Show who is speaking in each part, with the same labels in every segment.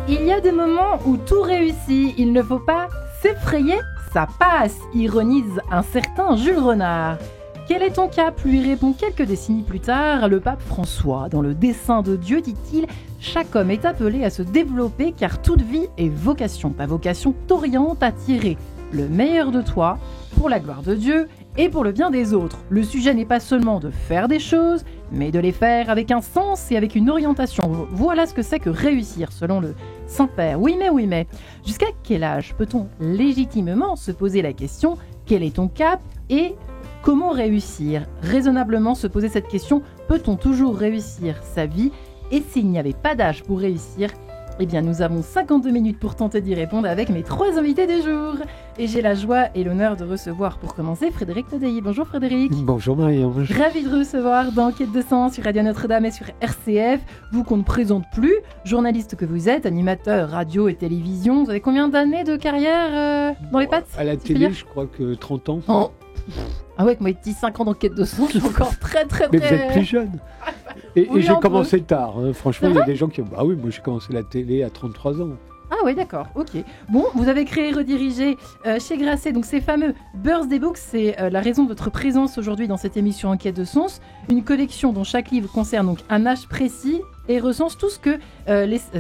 Speaker 1: Il y a des moments où tout réussit, il ne faut pas s'effrayer, ça passe, ironise un certain Jules Renard. Quel est ton cap lui répond quelques décennies plus tard le pape François. Dans le dessein de Dieu, dit-il, chaque homme est appelé à se développer car toute vie est vocation. Ta vocation t'oriente à tirer le meilleur de toi pour la gloire de Dieu et pour le bien des autres. Le sujet n'est pas seulement de faire des choses, mais de les faire avec un sens et avec une orientation. Voilà ce que c'est que réussir, selon le Saint-Père. Oui mais, jusqu'à quel âge peut-on légitimement se poser la question « Quel est ton cap ?» et « Comment réussir ?» Raisonnablement se poser cette question, peut-on toujours réussir sa vie ? Et s'il n'y avait pas d'âge pour réussir, eh bien nous avons 52 minutes pour tenter d'y répondre avec mes 3 invités du jour. Et j'ai la joie et l'honneur de recevoir pour commencer Frédéric Tadei. Bonjour Frédéric.
Speaker 2: Bonjour Marie-Ange.
Speaker 1: Ravi de recevoir dans Quête de Sens sur Radio Notre-Dame et sur RCF. Vous qu'on ne présente plus, journaliste que vous êtes, animateur radio et télévision. Vous avez combien d'années de carrière dans les pattes ?
Speaker 2: À la télé, je crois que 30 ans.
Speaker 1: Oh. Ah ouais, moi, 5 ans dans Quête de Sens, je suis encore très.
Speaker 2: Mais vous êtes plus jeune. Et
Speaker 1: oui,
Speaker 2: j'ai commencé tard. Hein. Franchement,
Speaker 1: c'est
Speaker 2: il y a
Speaker 1: vrai
Speaker 2: des gens qui... Ah oui, moi j'ai commencé la télé à 33 ans.
Speaker 1: Ah oui, d'accord, ok. Bon, vous avez créé et redirigé chez Grasset, donc ces fameux Birthday Books, c'est la raison de votre présence aujourd'hui dans cette émission En Quête de Sens. Une collection dont chaque livre concerne donc un âge précis et recense tout ce que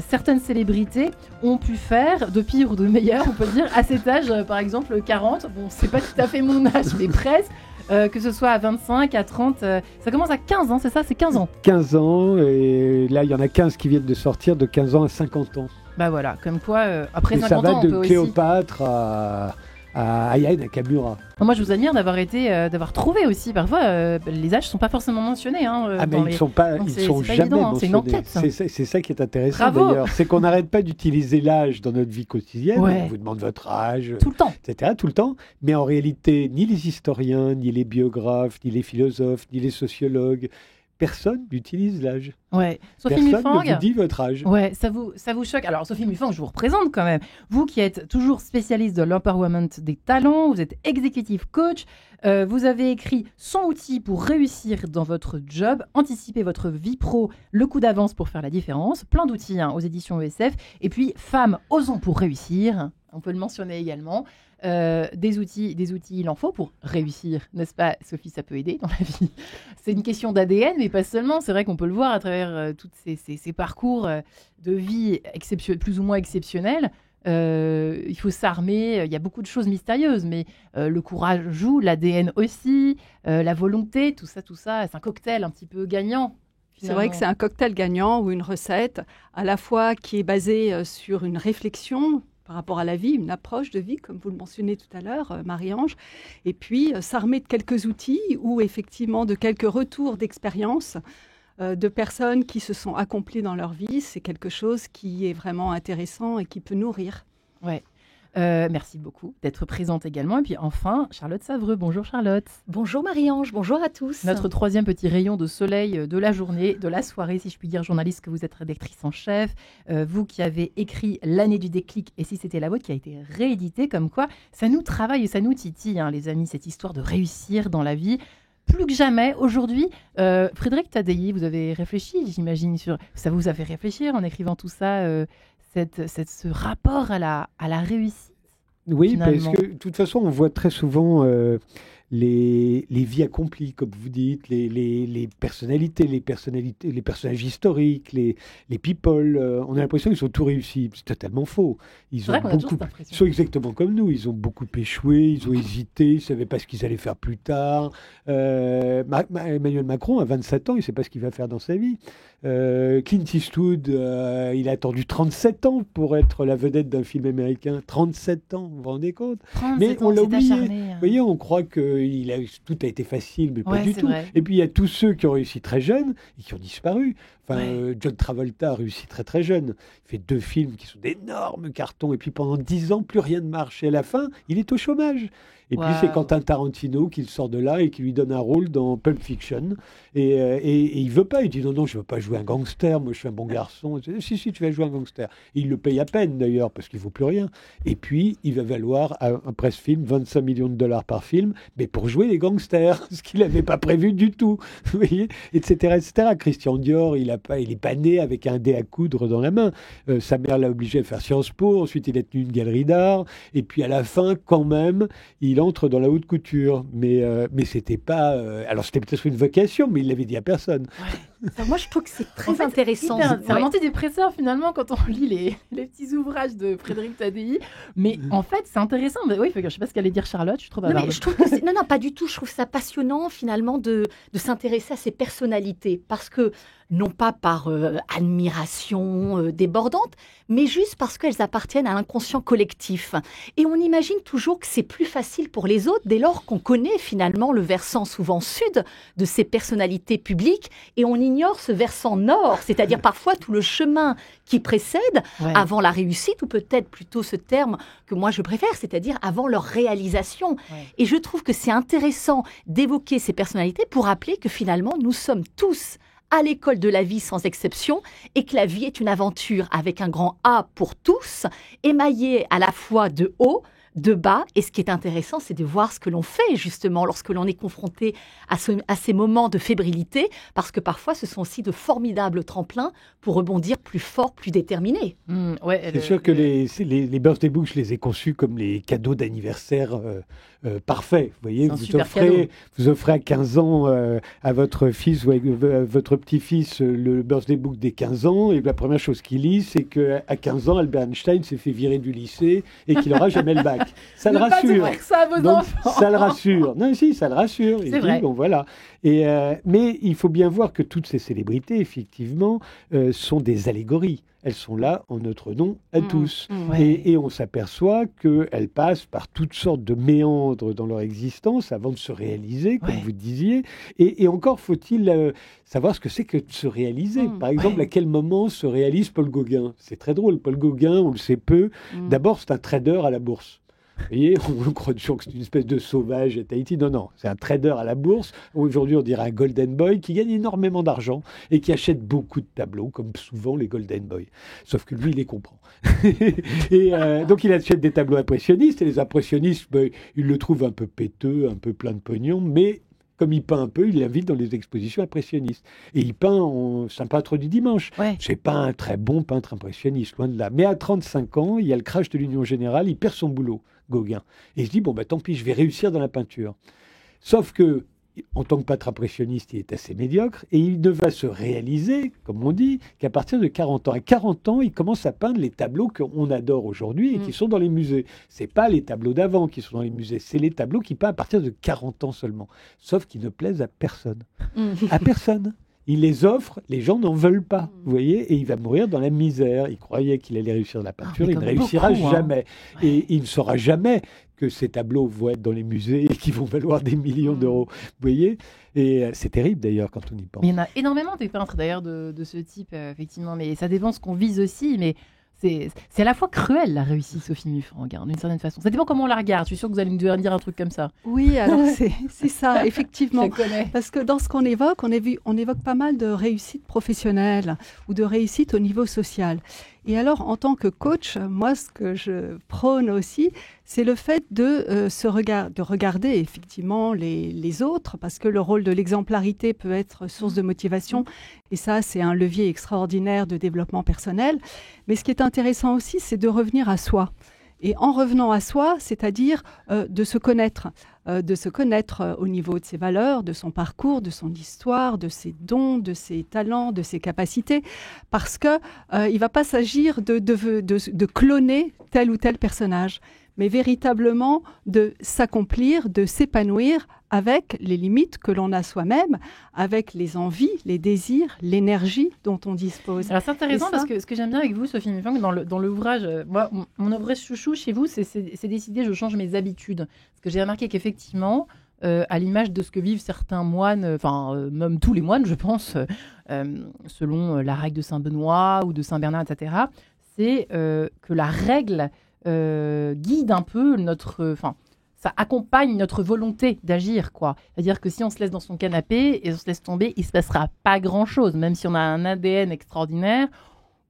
Speaker 1: certaines célébrités ont pu faire de pire ou de meilleur, on peut dire, à cet âge, par exemple 40. Bon, c'est pas tout à fait mon âge, mais presque. Que ce soit à 25, à 30, ça commence à 15 ans, c'est ça ? C'est 15 ans.
Speaker 2: 15 ans, et là il y en a 15 qui viennent de sortir de 15 ans à 50 ans.
Speaker 1: Bah voilà, comme quoi, après
Speaker 2: et
Speaker 1: 50 ans, on peut
Speaker 2: ça va de
Speaker 1: aussi...
Speaker 2: Cléopâtre à Aya Nakamura.
Speaker 1: Moi, je vous admire d'avoir trouvé aussi. Parfois, les âges ne sont pas forcément mentionnés.
Speaker 2: Mais ils sont jamais
Speaker 1: évident,
Speaker 2: mentionnés.
Speaker 1: C'est une enquête.
Speaker 2: C'est ça qui est intéressant.
Speaker 1: Bravo.
Speaker 2: D'ailleurs. C'est qu'on n'arrête pas d'utiliser l'âge dans notre vie quotidienne.
Speaker 1: Ouais.
Speaker 2: On vous demande votre âge,
Speaker 1: tout le temps,
Speaker 2: etc. Tout le temps. Mais en réalité, ni les historiens, ni les biographes, ni les philosophes, ni les sociologues, personne n'utilise l'âge.
Speaker 1: Ouais. Sophie
Speaker 2: Personne
Speaker 1: Mufang,
Speaker 2: ne vous dit votre âge.
Speaker 1: Ouais, ça vous choque. Alors, Sophie Mufang, je vous représente quand même. Vous qui êtes toujours spécialiste de l'empowerment des talents, vous êtes executive coach, vous avez écrit 100 outils pour réussir dans votre job, anticiper votre vie pro, le coup d'avance pour faire la différence, plein d'outils aux éditions ESF, et puis Femmes, osons pour réussir, on peut le mentionner également. Des outils, il en faut pour réussir, n'est-ce pas Sophie? Ça peut aider dans la vie. C'est une question d'ADN, mais pas seulement. C'est vrai qu'on peut le voir à travers tous ces parcours de vie plus ou moins exceptionnels. Il faut s'armer, il y a beaucoup de choses mystérieuses, mais le courage joue, l'ADN aussi, la volonté, tout ça, c'est un cocktail un petit peu gagnant.
Speaker 3: C'est vrai que c'est un cocktail gagnant ou une recette à la fois qui est basée sur une réflexion par rapport à la vie, une approche de vie, comme vous le mentionnez tout à l'heure, Marie-Ange, et puis s'armer de quelques outils ou effectivement de quelques retours d'expérience de personnes qui se sont accomplies dans leur vie. C'est quelque chose qui est vraiment intéressant et qui peut nourrir.
Speaker 1: Ouais. Merci beaucoup d'être présente également. Et puis enfin, Charlotte Savreux. Bonjour Charlotte.
Speaker 4: Bonjour Marie-Ange, bonjour à tous.
Speaker 1: Notre 3e petit rayon de soleil de la journée, de la soirée, si je puis dire, journaliste, que vous êtes rédactrice en chef. Vous qui avez écrit L'année du déclic, et si c'était la vôtre, qui a été réédité, comme quoi ça nous travaille et ça nous titille, les amis, cette histoire de réussir dans la vie. Plus que jamais, aujourd'hui, Frédéric Tadei, vous avez réfléchi, j'imagine, ça vous a fait réfléchir en écrivant tout ça, ce rapport à la réussite.
Speaker 2: Oui,
Speaker 1: finalement.
Speaker 2: parce que de toute façon, on voit très souvent les vies accomplies, comme vous dites, les personnalités, les personnages historiques, les people. On a l'impression qu'ils ont tout réussi. C'est totalement faux. Ils sont exactement comme nous. Ils ont beaucoup échoué, ils ont hésité, ils ne savaient pas ce qu'ils allaient faire plus tard. Emmanuel Macron, à 27 ans, il ne sait pas ce qu'il va faire dans sa vie. Clint Eastwood, il a attendu 37 ans pour être la vedette d'un film américain. 37 ans, vous vous rendez compte? Mais on l'a oublié. Vous voyez, on croit que tout a été facile, mais pas du tout.
Speaker 1: Vrai.
Speaker 2: Et puis il y a tous ceux qui ont réussi très jeunes et qui ont disparu. John Travolta a réussi très très jeune. Il fait 2 films qui sont d'énormes cartons et puis pendant 10 ans, plus rien ne marche. Et à la fin, il est au chômage. Et puis c'est Quentin Tarantino qui le sort de là et qui lui donne un rôle dans Pulp Fiction. Et il veut pas. Il dit non, je veux pas jouer un gangster. Moi, je suis un bon garçon. Si, tu vas jouer un gangster. Et il le paye à peine d'ailleurs parce qu'il vaut plus rien. Et puis il va valoir un presse-film 25 millions de dollars par film, mais mais pour jouer les gangsters, ce qu'il n'avait pas prévu du tout, vous voyez, etc., etc. Christian Dior, il est pas né avec un dé à coudre dans la main. Sa mère l'a obligé à faire Sciences Po, ensuite il a tenu une galerie d'art, et puis à la fin, quand même, il entre dans la haute couture. Mais c'était pas... alors c'était peut-être une vocation, mais il l'avait dit à personne.
Speaker 4: Ouais. Alors, moi, je trouve que c'est très intéressant.
Speaker 1: C'est un antidépresseur finalement quand on lit les petits ouvrages de Frédéric Tadei. Mais en fait, c'est intéressant. Mais oui, je ne sais pas ce qu'allait dire Charlotte, je suis trop bavarde.
Speaker 4: Non, mais je trouve que non, pas du tout. Je trouve ça passionnant finalement de s'intéresser à ces personnalités. Parce que, non pas par admiration débordante, mais juste parce qu'elles appartiennent à l'inconscient collectif. Et on imagine toujours que c'est plus facile pour les autres dès lors qu'on connaît finalement le versant souvent sud de ces personnalités publiques et on ignore ce versant nord, c'est-à-dire parfois tout le chemin qui précède avant la réussite, ou peut-être plutôt ce terme que moi je préfère, c'est-à-dire avant leur réalisation. Ouais. Et je trouve que c'est intéressant d'évoquer ces personnalités pour rappeler que finalement nous sommes tous à l'école de la vie sans exception, et que la vie est une aventure avec un grand A pour tous, émaillée à la fois de haut, de bas, et ce qui est intéressant, c'est de voir ce que l'on fait justement lorsque l'on est confronté à ces moments de fébrilité, parce que parfois ce sont aussi de formidables tremplins pour rebondir plus fort, plus déterminé.
Speaker 2: C'est sûr que les birthday books, je les ai conçus comme les cadeaux d'anniversaire parfaits. Vous voyez, vous offrez à 15 ans à votre fils ou à votre petit-fils le birthday book des 15 ans, et la première chose qu'il lit, c'est qu'à 15 ans, Albert Einstein s'est fait virer du lycée et qu'il n'aura jamais le bac. Ça le rassure.
Speaker 1: Ça, à vos enfants.
Speaker 2: Ça le rassure. Non, si, ça le rassure.
Speaker 1: C'est vrai.
Speaker 2: Bon, voilà. Mais il faut bien voir que toutes ces célébrités, effectivement, sont des allégories. Elles sont là en notre nom à tous. Et on s'aperçoit qu'elles passent par toutes sortes de méandres dans leur existence avant de se réaliser, comme vous disiez. Et encore faut-il savoir ce que c'est que de se réaliser. Par exemple, à quel moment se réalise Paul Gauguin ? C'est très drôle. Paul Gauguin, on le sait peu. D'abord, c'est un trader à la bourse. Vous voyez, on croit toujours que c'est une espèce de sauvage à Tahiti. Non, c'est un trader à la bourse. Aujourd'hui, on dirait un Golden Boy qui gagne énormément d'argent et qui achète beaucoup de tableaux, comme souvent les Golden Boys. Sauf que lui, il les comprend. Et donc, il achète des tableaux impressionnistes. Et les impressionnistes, ils le trouvent un peu péteux, un peu plein de pognon, mais... Comme il peint un peu, il l'invite dans les expositions impressionnistes. Et il peint, c'est un peintre du dimanche. C'est pas un très bon peintre impressionniste, loin de là. Mais à 35 ans, il y a le crash de l'Union Générale, il perd son boulot, Gauguin. Et il se dit, tant pis, je vais réussir dans la peinture. Sauf que, en tant que peintre impressionniste, il est assez médiocre et il ne va se réaliser, comme on dit, qu'à partir de 40 ans. À 40 ans, il commence à peindre les tableaux qu'on adore aujourd'hui et qui sont dans les musées. C'est pas les tableaux d'avant qui sont dans les musées, c'est les tableaux qui peignent à partir de 40 ans seulement. Sauf qu'ils ne plaisent à personne. À personne. Il les offre, les gens n'en veulent pas, vous voyez, et il va mourir dans la misère. Il croyait qu'il allait réussir dans la peinture, il ne réussira jamais. Et il ne saura jamais que ces tableaux vont être dans les musées et qui vont valoir des millions d'euros, vous voyez. Et c'est terrible d'ailleurs quand on y pense.
Speaker 1: Mais il y en a énormément des peintres d'ailleurs de ce type, effectivement, mais ça dépend ce qu'on vise aussi, mais... C'est à la fois cruel la réussite, Sophie Muffrand, d'une certaine façon. Ça dépend comment on la regarde. Je suis sûre que vous allez nous dire un truc comme ça.
Speaker 3: Oui, alors c'est ça, effectivement. Parce que dans ce qu'on évoque, on évoque pas mal de réussite professionnelle ou de réussite au niveau social. Et alors, en tant que coach, moi, ce que je prône aussi, c'est le fait de regarder effectivement les autres, parce que le rôle de l'exemplarité peut être source de motivation, et ça, c'est un levier extraordinaire de développement personnel. Mais ce qui est intéressant aussi, c'est de revenir à soi. Et en revenant à soi, c'est-à-dire de se connaître au niveau de ses valeurs, de son parcours, de son histoire, de ses dons, de ses talents, de ses capacités, parce que il va pas s'agir de cloner tel ou tel personnage, mais véritablement de s'accomplir, de s'épanouir avec les limites que l'on a soi-même, avec les envies, les désirs, l'énergie dont on dispose.
Speaker 1: Alors c'est intéressant parce que ce que j'aime bien avec vous, Sophie Muffang, dans l'ouvrage, moi, mon ouvrage chouchou chez vous, c'est décider, je change mes habitudes. Parce que j'ai remarqué qu'effectivement, à l'image de ce que vivent certains moines, même tous les moines, je pense, selon la règle de Saint-Benoît ou de Saint-Bernard, etc., c'est que la règle guide un peu ça accompagne notre volonté d'agir, quoi. C'est-à-dire que si on se laisse dans son canapé et on se laisse tomber, il se passera pas grand-chose. Même si on a un ADN extraordinaire,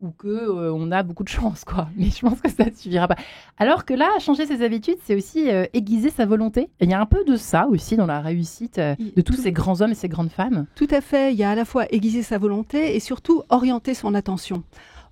Speaker 1: ou que on a beaucoup de chance, quoi. Mais je pense que ça ne suffira pas. Alors que là, changer ses habitudes, c'est aussi aiguiser sa volonté. Et il y a un peu de ça aussi dans la réussite de tous ces grands hommes et ces grandes femmes.
Speaker 3: Tout à fait. Il y a à la fois aiguiser sa volonté et surtout orienter son attention.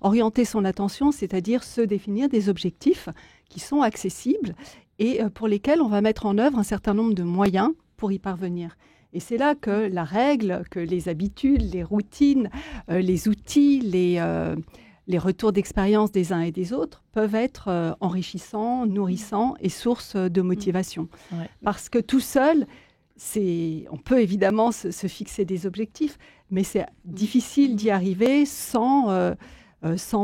Speaker 3: Orienter son attention, c'est-à-dire se définir des objectifs qui sont accessibles et pour lesquels on va mettre en œuvre un certain nombre de moyens pour y parvenir. Et c'est là que la règle, que les habitudes, les routines, les outils, les retours d'expérience des uns et des autres peuvent être enrichissants, nourrissants et source de motivation.
Speaker 1: Ouais.
Speaker 3: Parce que tout seul, on peut évidemment se fixer des objectifs, mais c'est difficile d'y arriver sans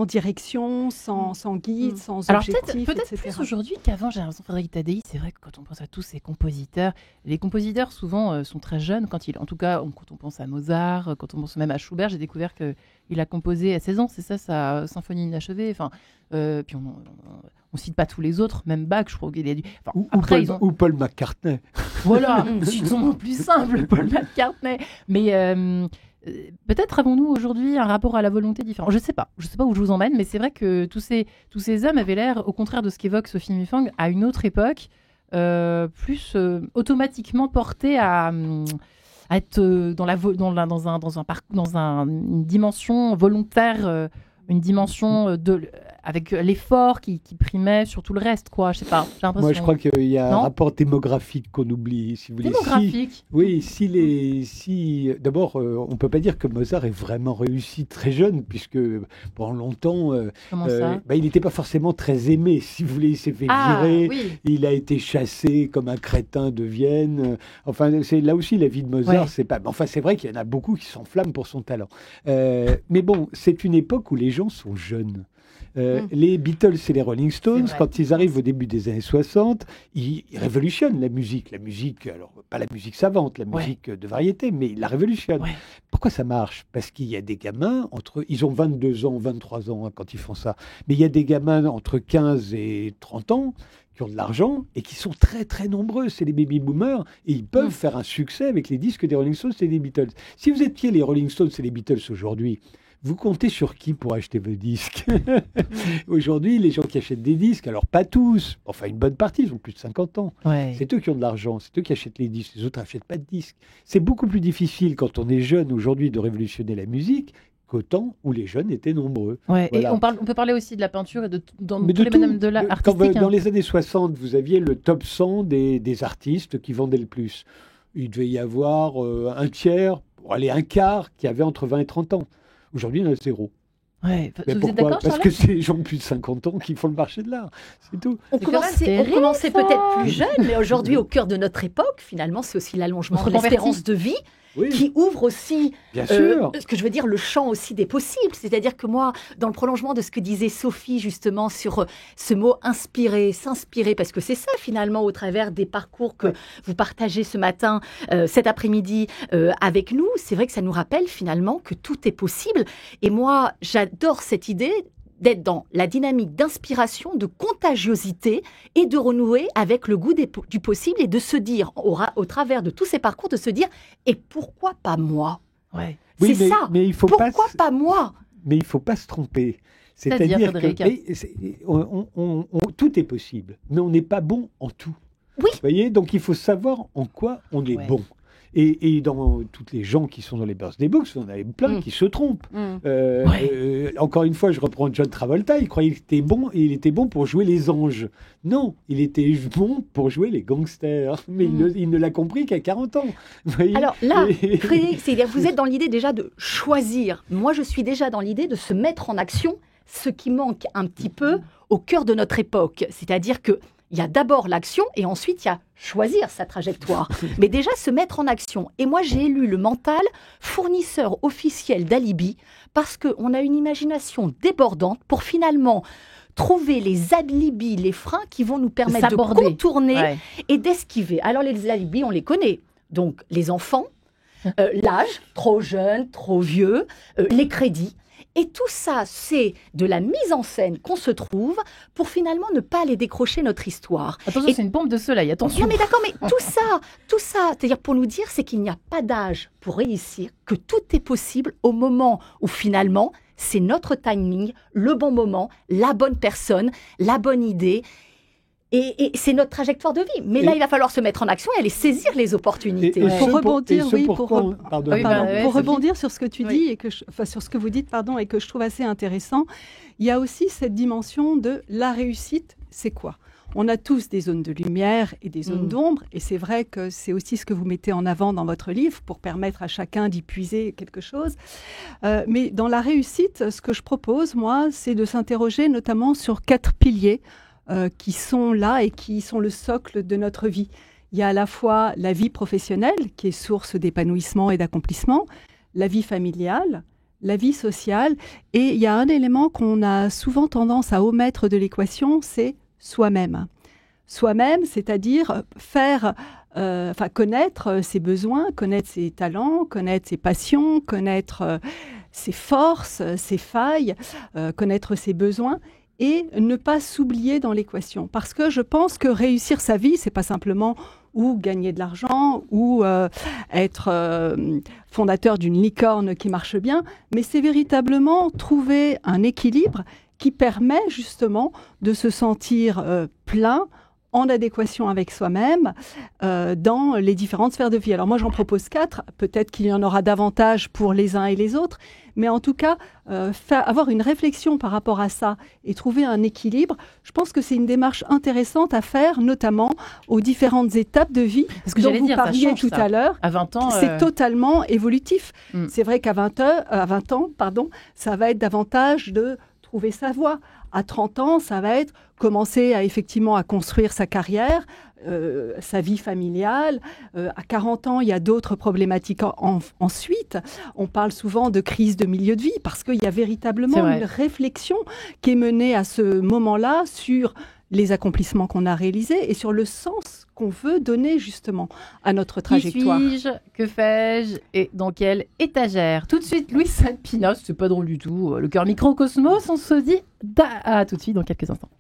Speaker 3: direction, sans guide, sans
Speaker 1: Alors
Speaker 3: objectif,
Speaker 1: peut-être
Speaker 3: etc.
Speaker 1: plus aujourd'hui qu'avant, j'ai l'impression, Frédéric Tadei, c'est vrai que quand on pense à tous ces compositeurs, les compositeurs souvent sont très jeunes, en tout cas quand on pense à Mozart, quand on pense même à Schubert, j'ai découvert qu'il a composé à 16 ans, c'est ça, sa symphonie inachevée, enfin, puis on cite pas tous les autres, même Bach, je crois qu'il a dû... Enfin,
Speaker 2: Ou Paul McCartney.
Speaker 1: Voilà, citons plus simple, Paul McCartney. Mais peut-être avons-nous aujourd'hui un rapport à la volonté différent. Je sais pas où je vous emmène, mais c'est vrai que tous ces hommes avaient l'air, au contraire de ce qu'évoque Sophie Mufang, à une autre époque, plus automatiquement portés à être une dimension volontaire, une dimension avec l'effort qui primait sur tout le reste, quoi. Je sais pas, j'ai l'impression.
Speaker 2: Moi, je crois qu'il y a
Speaker 1: Non
Speaker 2: un rapport démographique qu'on oublie, si vous voulez.
Speaker 1: Démographique.
Speaker 2: D'abord, on peut pas dire que Mozart ait vraiment réussi très jeune, puisque pendant longtemps,
Speaker 1: Comment ça
Speaker 2: il n'était pas forcément très aimé, si vous voulez. Il s'est fait virer,
Speaker 1: oui.
Speaker 2: il a été chassé comme un crétin de Vienne. Enfin, c'est là aussi la vie de Mozart.
Speaker 1: Ouais.
Speaker 2: C'est pas. Enfin, c'est vrai qu'il y en a beaucoup qui s'enflamment pour son talent. Mais bon, c'est une époque où les gens sont jeunes. Les Beatles et les Rolling Stones, quand ils arrivent au début des années 60, ils révolutionnent la musique. La musique, alors pas la musique savante, la musique de variété, mais ils la révolutionnent. Ouais. Pourquoi ça marche ? Parce qu'il y a des gamins, ils ont 22 ans, 23 ans quand ils font ça, mais il y a des gamins entre 15 et 30 ans qui ont de l'argent et qui sont très très nombreux, c'est les baby-boomers, et ils peuvent faire un succès avec les disques des Rolling Stones et des Beatles. Si vous étiez les Rolling Stones et les Beatles aujourd'hui, vous comptez sur qui pour acheter vos disques ? Aujourd'hui, les gens qui achètent des disques, alors pas tous, enfin une bonne partie, ils ont plus de 50 ans.
Speaker 1: Ouais.
Speaker 2: C'est eux qui ont de l'argent, c'est eux qui achètent les disques, les autres n'achètent pas de disques. C'est beaucoup plus difficile quand on est jeune aujourd'hui de révolutionner la musique qu'au temps où les jeunes étaient nombreux.
Speaker 1: Ouais.
Speaker 2: Voilà.
Speaker 1: Et on peut parler aussi de la peinture et de tous les domaines de l'art artistique.
Speaker 2: Dans les années 60, vous aviez le top 100 des artistes qui vendaient le plus. Il devait y avoir un quart qui avait entre 20 et 30 ans. Aujourd'hui, il y en a zéro.
Speaker 1: Ouais.
Speaker 2: Mais
Speaker 1: vous êtes d'accord,
Speaker 2: Parce que c'est les gens de plus de 50 ans qui font le marché de l'art. C'est tout.
Speaker 4: On commençait peut-être plus jeune, mais aujourd'hui, au cœur de notre époque, finalement, c'est aussi l'allongement de l'espérance de vie.
Speaker 2: Oui.
Speaker 4: Qui ouvre aussi,
Speaker 2: bien sûr.
Speaker 4: Ce que je veux dire, le champ aussi des possibles. C'est-à-dire que moi, dans le prolongement de ce que disait Sophie justement sur ce mot inspirer, s'inspirer, parce que c'est ça finalement au travers des parcours que vous partagez ce matin, cet après-midi avec nous, c'est vrai que ça nous rappelle finalement que tout est possible. Et moi, j'adore cette idée d'être dans la dynamique d'inspiration, de contagiosité et de renouer avec le goût du possible et de se dire, au travers de tous ces parcours, de se dire « et pourquoi pas moi ?»
Speaker 2: Oui,
Speaker 4: c'est ça,
Speaker 2: mais il faut
Speaker 4: pourquoi pas moi ?
Speaker 2: Mais il ne faut pas se tromper. C'est-à-dire que tout est possible, mais on n'est pas bon en tout.
Speaker 4: Oui.
Speaker 2: Vous voyez, donc il faut savoir en quoi on est bon. Et dans toutes les gens qui sont dans les birthday books, on avait plein qui se trompent. Encore une fois, je reprends John Travolta, il croyait qu'il était bon pour jouer les anges. Non, il était bon pour jouer les gangsters. Mais il ne l'a compris qu'à 40 ans. Vous voyez.
Speaker 4: Alors là, Frédéric, c'est-à-dire vous êtes dans l'idée déjà de choisir. Moi, je suis déjà dans l'idée de se mettre en action, ce qui manque un petit peu au cœur de notre époque. C'est-à-dire que il y a d'abord l'action et ensuite il y a choisir sa trajectoire. Mais déjà se mettre en action. Et moi, j'ai élu le mental fournisseur officiel d'alibi parce qu'on a une imagination débordante pour finalement trouver les alibis, les freins qui vont nous permettre de contourner et d'esquiver. Alors les alibis, on les connaît. Donc les enfants, l'âge, trop jeune, trop vieux, les crédits. Et tout ça, c'est de la mise en scène qu'on se trouve pour finalement ne pas aller décrocher notre histoire.
Speaker 1: Attention, c'est une bombe de soleil, attention.
Speaker 4: Non mais d'accord, mais tout ça, c'est-à-dire pour nous dire, c'est qu'il n'y a pas d'âge pour réussir, que tout est possible au moment où finalement, c'est notre timing, le bon moment, la bonne personne, la bonne idée. Et c'est notre trajectoire de vie. Mais là, il va falloir se mettre en action et aller saisir les opportunités.
Speaker 3: Pour rebondir,
Speaker 2: pour
Speaker 3: rebondir sur ce que tu dis sur ce que vous dites, et que je trouve assez intéressant, il y a aussi cette dimension de la réussite. C'est quoi ? On a tous des zones de lumière et des zones d'ombre, et c'est vrai que c'est aussi ce que vous mettez en avant dans votre livre pour permettre à chacun d'y puiser quelque chose. Mais dans la réussite, ce que je propose, moi, c'est de s'interroger notamment sur 4 piliers qui sont là et qui sont le socle de notre vie. Il y a à la fois la vie professionnelle, qui est source d'épanouissement et d'accomplissement, la vie familiale, la vie sociale, et il y a un élément qu'on a souvent tendance à omettre de l'équation, c'est soi-même. Soi-même, c'est-à-dire connaître ses besoins, connaître ses talents, connaître ses passions, connaître ses forces, ses failles, connaître ses besoins, et ne pas s'oublier dans l'équation. Parce que je pense que réussir sa vie, c'est pas simplement ou gagner de l'argent ou être fondateur d'une licorne qui marche bien, mais c'est véritablement trouver un équilibre qui permet justement de se sentir plein, en adéquation avec soi-même dans les différentes sphères de vie. Alors moi, j'en propose 4. Peut-être qu'il y en aura davantage pour les uns et les autres. Mais en tout cas, avoir une réflexion par rapport à ça et trouver un équilibre, je pense que c'est une démarche intéressante à faire, notamment aux différentes étapes de vie.
Speaker 1: Parce que
Speaker 3: dont
Speaker 1: j'allais
Speaker 3: vous
Speaker 1: dire, ça
Speaker 3: parliez
Speaker 1: change,
Speaker 3: tout
Speaker 1: ça.
Speaker 3: à l'heure.
Speaker 1: À 20 ans...
Speaker 3: C'est totalement évolutif. C'est vrai qu'à 20 ans, ça va être davantage de trouver sa voie. À 30 ans, ça va être commencer à construire sa carrière, sa vie familiale. À 40 ans, il y a d'autres problématiques ensuite. On parle souvent de crise de milieu de vie parce qu'il y a véritablement une réflexion qui est menée à ce moment-là sur les accomplissements qu'on a réalisés et sur le sens qu'on veut donner justement à notre trajectoire.
Speaker 1: Qui suis-je ? Que fais-je ? Et dans quelle étagère ? Tout de suite, Louis Salpina, c'est pas drôle du tout. Le cœur microcosmos, on se dit à tout de suite dans quelques instants.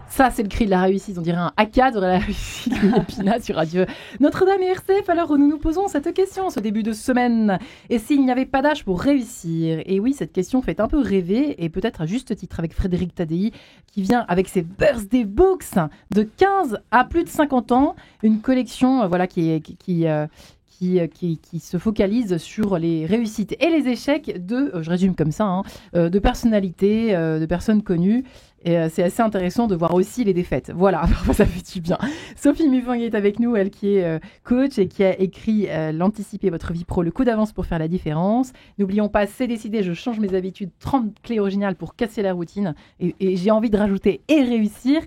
Speaker 1: Ça, c'est le cri de la réussite. On dirait un haka de la réussite. Épina sur Radio Notre-Dame et RCF. Alors, nous nous posons cette question ce début de semaine. Et s'il n'y avait pas d'âge pour réussir ? Et oui, cette question fait un peu rêver, et peut-être à juste titre avec Frédéric Tadei, qui vient avec ses Birthday Books de 15 à plus de 50 ans. Une collection qui qui se focalise sur les réussites et les échecs je résume comme ça, de personnalités, de personnes connues. Et c'est assez intéressant de voir aussi les défaites. Voilà, ça fait du bien. Sophie Mufang est avec nous, elle qui est coach et qui a écrit L'Anticiper votre vie pro, le coup d'avance pour faire la différence. N'oublions pas, c'est décidé, je change mes habitudes, 30 clés originales pour casser la routine. Et j'ai envie de rajouter et réussir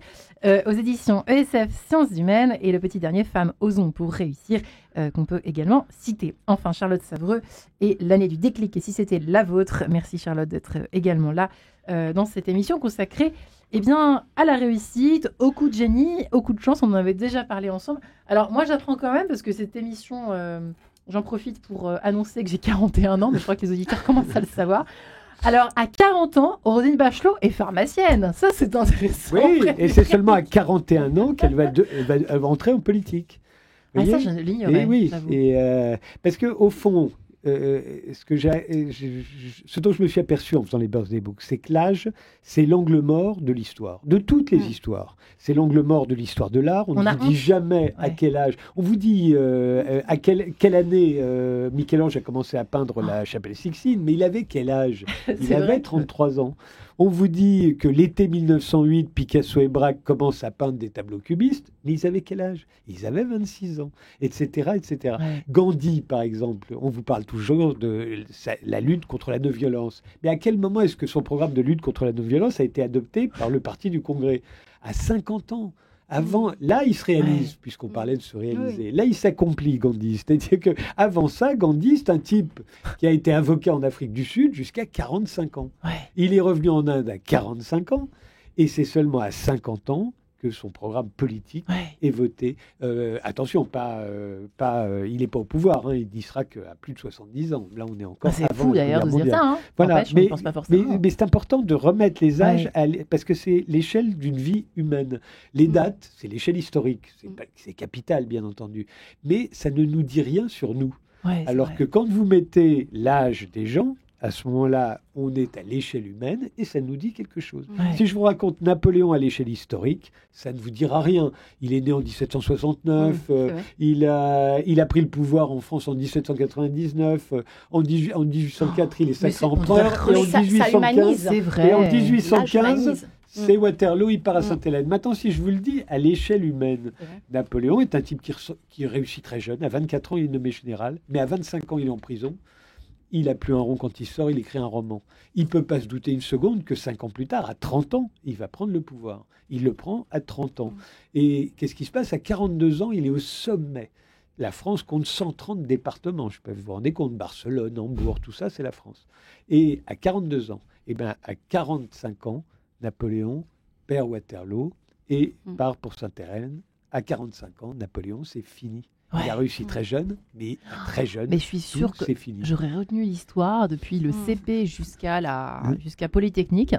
Speaker 1: aux éditions ESF Sciences Humaines. Et le petit dernier, Femmes, osons pour réussir, qu'on peut également citer. Enfin, Charlotte Savreux et l'année du déclic. Et si c'était la vôtre, merci Charlotte d'être également là dans cette émission consacrée à la réussite, au coup de génie, au coup de chance. On en avait déjà parlé ensemble. Alors moi, j'apprends quand même parce que cette émission, j'en profite pour annoncer que j'ai 41 ans, mais je crois que les auditeurs commencent à le savoir. Alors, à 40 ans, Roselyne Bachelot est pharmacienne. Ça, c'est intéressant.
Speaker 2: Oui, et c'est seulement à 41 ans qu'elle va entrer en politique.
Speaker 1: Ça, je l'ignorais.
Speaker 2: Et oui, parce qu'au fond, ce dont je me suis aperçu en faisant les Birthday Books, c'est que l'âge, c'est l'angle mort de l'histoire, de toutes les histoires. C'est l'angle mort de l'histoire de l'art. On ne vous dit jamais à quel âge. On vous dit à quelle année Michel-Ange a commencé à peindre la chapelle Sixtine, mais il avait quel âge? Il avait 33 ans. On vous dit que l'été 1908, Picasso et Braque commencent à peindre des tableaux cubistes, mais ils avaient quel âge? Ils avaient 26 ans, etc. etc.
Speaker 1: Ouais.
Speaker 2: Gandhi, par exemple, on vous parle toujours de la lutte contre la non-violence. Mais à quel moment est-ce que son programme de lutte contre la non-violence a été adopté par le Parti du Congrès? À 50 ans. Avant, là, il se réalise, puisqu'on parlait de se réaliser. Là, il s'accomplit, Gandhi. C'est-à-dire qu'avant ça, Gandhi, c'est un type qui a été avocat en Afrique du Sud jusqu'à 45 ans. Ouais. Il est revenu en Inde à 45 ans, et c'est seulement à 50 ans que son programme politique est voté. Attention, il n'est pas au pouvoir, il n'y sera qu'à plus de 70 ans. Là, on est encore
Speaker 1: c'est fou d'ailleurs de dire ça.
Speaker 2: Voilà.
Speaker 1: Empêche, on ne pense pas forcément.
Speaker 2: Mais c'est important de remettre les âges, parce que c'est l'échelle d'une vie humaine. Les dates, c'est l'échelle historique. C'est capital, bien entendu. Mais ça ne nous dit rien sur nous. Alors que quand vous mettez l'âge des gens, à ce moment-là, on est à l'échelle humaine et ça nous dit quelque chose. Si je vous raconte Napoléon à l'échelle historique, ça ne vous dira rien. Il est né en 1769, il a pris le pouvoir en France en 1799, en 1804, il est sacré empereur, et en 1815, c'est Waterloo, il part à Sainte-Hélène. Maintenant, si je vous le dis, à l'échelle humaine, Napoléon est un type qui réussit très jeune. À 24 ans, il est nommé général, mais à 25 ans, il est en prison. Il n'a plus un rond quand il sort, il écrit un roman. Il ne peut pas se douter une seconde que 5 ans plus tard, à 30 ans, il va prendre le pouvoir. Il le prend à 30 ans. Et qu'est-ce qui se passe? À 42 ans, il est au sommet. La France compte 130 départements. Je peux vous rendre compte, Barcelone, Hambourg, tout ça, c'est la France. Et à 42 ans, à 45 ans, Napoléon perd Waterloo et part pour Sainte-Hélène. À 45 ans, Napoléon, c'est fini. Il a réussi très jeune, mais très jeune.
Speaker 1: Mais je suis sûre que j'aurais retenu l'histoire depuis le CP jusqu'à Polytechnique,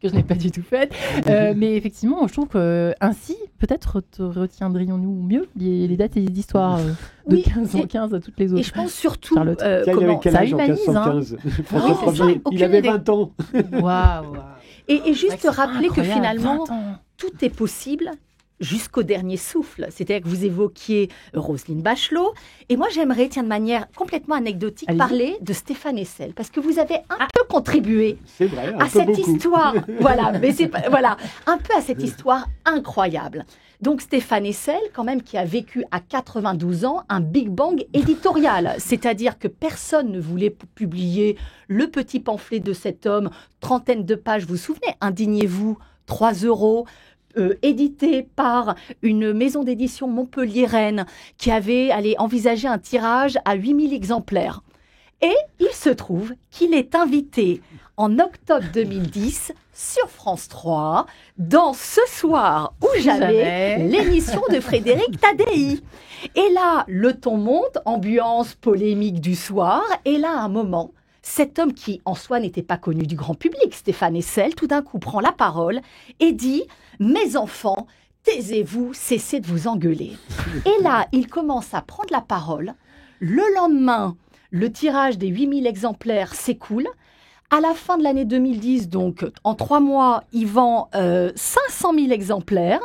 Speaker 1: que je n'ai pas du tout faite. Mais effectivement, je trouve qu'ainsi, peut-être retiendrions-nous mieux les dates et les histoires de 15 à toutes les autres.
Speaker 4: Et je pense surtout
Speaker 2: comment ça humanise. Il avait 20 ans.
Speaker 1: Waouh.
Speaker 4: Et juste rappeler que finalement, tout est possible jusqu'au dernier souffle. C'est-à-dire que vous évoquiez Roselyne Bachelot. Et moi, j'aimerais, de manière complètement anecdotique, parler de Stéphane Hessel. Parce que vous avez un peu contribué à cette histoire. Un peu à cette histoire incroyable. Donc Stéphane Hessel, quand même, qui a vécu à 92 ans un Big Bang éditorial. C'est-à-dire que personne ne voulait publier le petit pamphlet de cet homme, trentaine de pages, vous vous souvenez, Indignez-vous, 3 €, édité par une maison d'édition montpelliéraine qui avait envisagé un tirage à 8000 exemplaires. Et il se trouve qu'il est invité en octobre 2010 sur France 3 dans Ce soir ou jamais, l'émission de Frédéric Tadei. Et là, le ton monte, ambiance polémique du soir, et là, à un moment, cet homme qui, en soi, n'était pas connu du grand public, Stéphane Hessel, tout d'un coup prend la parole et dit « Mes enfants, taisez-vous, cessez de vous engueuler ». Et là, il commence à prendre la parole. Le lendemain, le tirage des 8000 exemplaires s'écoule. À la fin de l'année 2010, donc en 3 mois, il vend 500 000 exemplaires.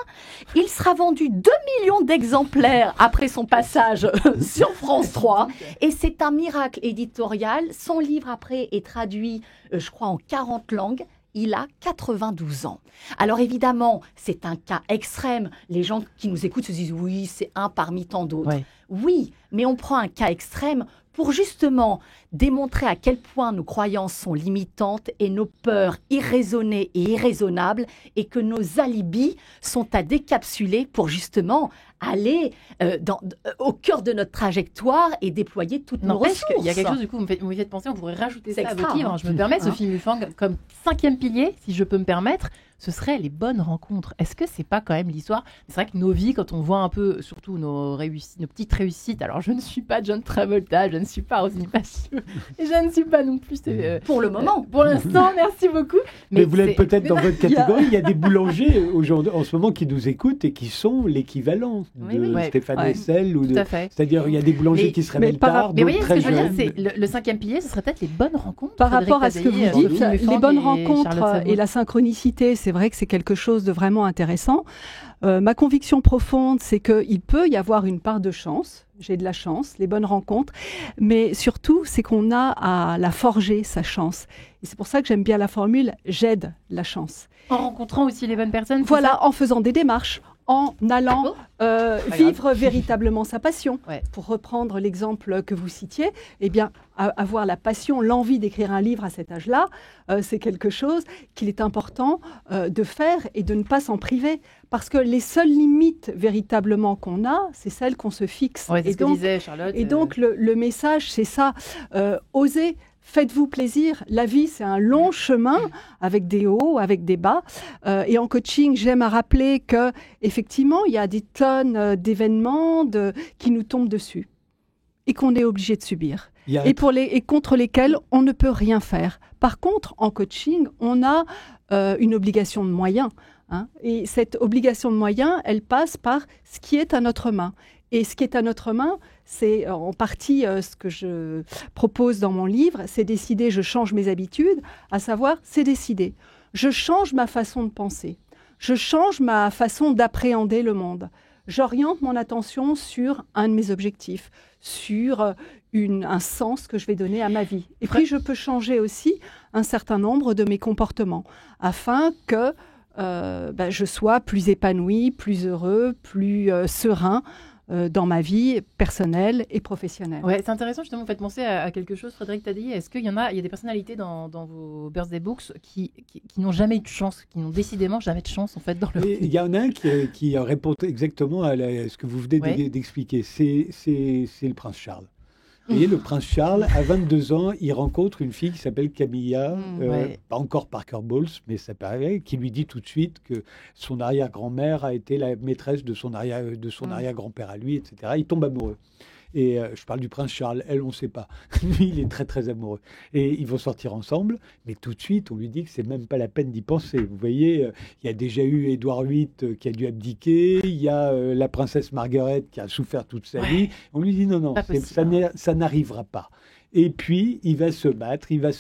Speaker 4: Il sera vendu 2 millions d'exemplaires après son passage sur France 3. Et c'est un miracle éditorial. Son livre, après, est traduit, je crois, en 40 langues. Il a 92 ans. Alors évidemment, c'est un cas extrême. Les gens qui nous écoutent se disent « oui, c'est un parmi tant d'autres
Speaker 1: Ouais. ».
Speaker 4: Oui, mais on prend un cas extrême pour justement démontrer à quel point nos croyances sont limitantes et nos peurs irraisonnées et irraisonnables et que nos alibis sont à décapsuler pour justement aller au cœur de notre trajectoire et déployer toutes nos
Speaker 1: N'empêche
Speaker 4: ressources.
Speaker 1: qu'il y a quelque chose, du coup, vous me faites penser, on pourrait rajouter
Speaker 4: C'est
Speaker 1: ça à
Speaker 4: extra,
Speaker 1: votre livre.
Speaker 4: hein.
Speaker 1: Je me permets,
Speaker 4: Hein.
Speaker 1: Sophie Mufang, comme 5e pilier, si je peux me permettre, ce serait les bonnes rencontres. Est-ce que c'est pas quand même l'histoire? C'est vrai que nos vies, quand on voit un peu, surtout nos petites réussites, alors je ne suis pas John Travolta, je ne suis pas Roselyne Bachelot, et je ne suis pas non plus...
Speaker 4: Pour le moment.
Speaker 1: Pour l'instant, merci beaucoup.
Speaker 2: Mais vous l'êtes
Speaker 1: c'est-
Speaker 2: peut-être dans votre catégorie. Il y a des boulangers aujourd'hui, en ce moment, qui nous écoutent et qui sont l'équivalent
Speaker 1: Oui,
Speaker 2: de
Speaker 1: oui. Ouais.
Speaker 2: Stéphane
Speaker 3: Ouais.
Speaker 2: Hessel. Ou
Speaker 1: Tout
Speaker 2: de...
Speaker 1: à fait.
Speaker 2: C'est-à-dire, il y a des boulangers
Speaker 1: Mais-
Speaker 2: qui se réveillent
Speaker 3: mais par-
Speaker 2: tard,
Speaker 1: Mais vous
Speaker 2: d'autres
Speaker 1: voyez ce que
Speaker 2: très
Speaker 1: je veux dire,
Speaker 2: jeunes.
Speaker 1: c'est le 5e pilier, ce serait peut-être les bonnes rencontres.
Speaker 3: Par
Speaker 1: Frédéric
Speaker 3: rapport à ce que
Speaker 1: Tazaï,
Speaker 3: vous dites,
Speaker 1: Sophie Mufang
Speaker 3: les bonnes
Speaker 1: et
Speaker 3: rencontres
Speaker 1: Charlotte
Speaker 3: et la synchronicité, c'est vrai que c'est quelque chose de vraiment intéressant. Ma conviction profonde, c'est qu'il peut y avoir une part de chance. J'ai de la chance, les bonnes rencontres. Mais surtout, c'est qu'on a à la forger, sa chance. Et c'est pour ça que j'aime bien la formule « j'aide la chance
Speaker 1: En rencontrant aussi les bonnes personnes. ». c'est
Speaker 3: Voilà,
Speaker 1: ça
Speaker 3: en faisant des démarches, en allant vivre véritablement sa passion.
Speaker 1: Ouais.
Speaker 3: Pour reprendre l'exemple que vous citiez, eh bien, avoir la passion, l'envie d'écrire un livre à cet âge-là, c'est quelque chose qu'il est important de faire et de ne pas s'en priver. Parce que les seules limites véritablement qu'on a, c'est celles qu'on se fixe.
Speaker 1: Ouais, c'est
Speaker 3: et
Speaker 1: ce que
Speaker 3: donc,
Speaker 1: disait Charlotte.
Speaker 3: et donc le message, c'est ça. Osez. Faites-vous plaisir. La vie, c'est un long chemin avec des hauts, avec des bas. Et en coaching, j'aime à rappeler que effectivement, il y a des tonnes d'événements qui nous tombent dessus et qu'on est obligé de subir.
Speaker 2: Il y a
Speaker 3: Et contre lesquels on ne peut rien faire. Par contre, en coaching, on a une obligation de moyens. Hein, et cette obligation de moyens, elle passe par ce qui est à notre main. Et ce qui est à notre main, c'est en partie ce que je propose dans mon livre, c'est décider, je change mes habitudes, à savoir, c'est décider. Je change ma façon de penser, je change ma façon d'appréhender le monde. J'oriente mon attention sur un de mes objectifs, sur un sens que je vais donner à ma vie. Et puis, je peux changer aussi un certain nombre de mes comportements, afin que je sois plus épanoui, plus heureux, plus serein, dans ma vie personnelle et professionnelle.
Speaker 1: Ouais, c'est intéressant, justement, vous faites penser à quelque chose, Frédéric Tazaï. Est-ce qu'il y a des personnalités dans vos Birthday Books qui n'ont jamais eu de chance, qui n'ont décidément jamais de chance, en fait, dans leur vie?
Speaker 2: Il y en a un qui répond exactement à ce que vous venez d'expliquer. C'est le prince Charles. Vous voyez, le prince Charles, à 22 ans, il rencontre une fille qui s'appelle Camilla, pas encore Parker Bowles, mais ça paraît, qui lui dit tout de suite que son arrière-grand-mère a été la maîtresse de son arrière-grand-père à lui, etc. Il tombe amoureux. Et je parle du prince Charles, elle, on ne sait pas. Lui, il est très, très amoureux. Et ils vont sortir ensemble, mais tout de suite, on lui dit que c'est même pas la peine d'y penser. Vous voyez, il y a déjà eu Édouard VIII qui a dû abdiquer, il y a la princesse Margaret qui a souffert toute sa vie. On lui dit non, ça n'arrivera pas. Et puis, il va se battre, il va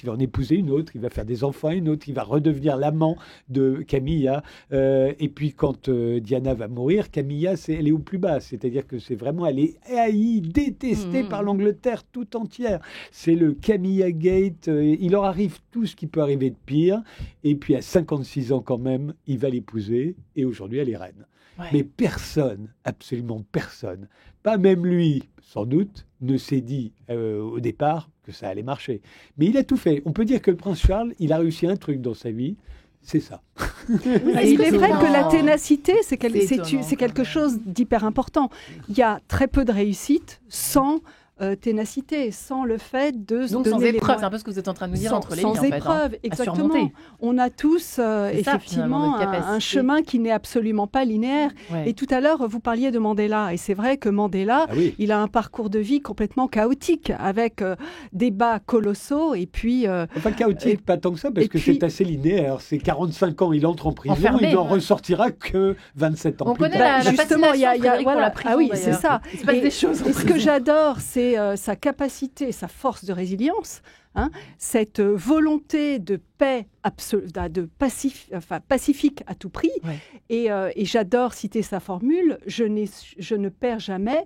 Speaker 2: en épouser une autre, il va faire des enfants à une autre, il va redevenir l'amant de Camilla. Et puis, quand Diana va mourir, Camilla, elle est au plus bas. C'est-à-dire que c'est vraiment, elle est haïe, détestée par l'Angleterre tout entière. C'est le Camilla Gate. Il leur arrive tout ce qui peut arriver de pire. Et puis, à 56 ans quand même, il va l'épouser. Et aujourd'hui, elle est reine. Ouais. Mais personne, absolument personne, pas même lui, sans doute, ne s'est dit au départ que ça allait marcher. Mais il a tout fait. On peut dire que le prince Charles, il a réussi un truc dans sa vie, c'est ça.
Speaker 3: Il est vrai que la ténacité, c'est quelque chose d'hyper important. Il y a très peu de réussite sans ténacité, sans le fait de se donner
Speaker 1: sans
Speaker 3: les
Speaker 1: épreuve, c'est un peu ce que vous êtes en train de nous dire entre les lignes.
Speaker 3: Sans épreuve, exactement. On a tous effectivement un chemin qui n'est absolument pas linéaire. Ouais. Et tout à l'heure, vous parliez de Mandela. Et c'est vrai que Mandela, il a un parcours de vie complètement chaotique, avec des bas colossaux. Et puis,
Speaker 2: enfin, chaotique, pas tant que ça, parce que c'est assez linéaire. C'est 45 ans, il entre en prison, il n'en ressortira que 27 ans
Speaker 1: on
Speaker 2: plus
Speaker 1: connaît
Speaker 2: tard.
Speaker 3: Justement, il y a
Speaker 1: voilà. La prison,
Speaker 3: c'est ça.
Speaker 1: Il se passe des choses.
Speaker 3: Et ce que j'adore, c'est sa capacité, sa force de résilience, cette volonté de paix pacifique à tout prix. Et j'adore citer sa formule, je ne perds jamais,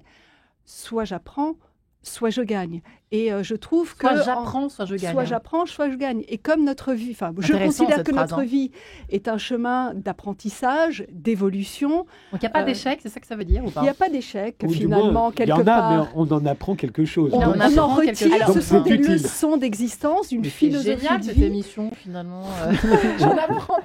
Speaker 3: soit j'apprends, soit je gagne. Et je trouve que...
Speaker 1: Soit j'apprends, soit je gagne.
Speaker 3: Soit j'apprends, soit je gagne. Et comme notre vie... je considère que notre vie est un chemin d'apprentissage, d'évolution.
Speaker 1: Donc il n'y a pas d'échec, c'est ça que ça veut dire ou pas?
Speaker 3: Il n'y a pas d'échec, finalement, quelque part.
Speaker 2: Il y en a, mais on en apprend quelque chose.
Speaker 3: On en retire, ce sont des leçons d'existence, une philosophie
Speaker 1: génial,
Speaker 3: de vie.
Speaker 1: Cette émission, finalement. J'en apprends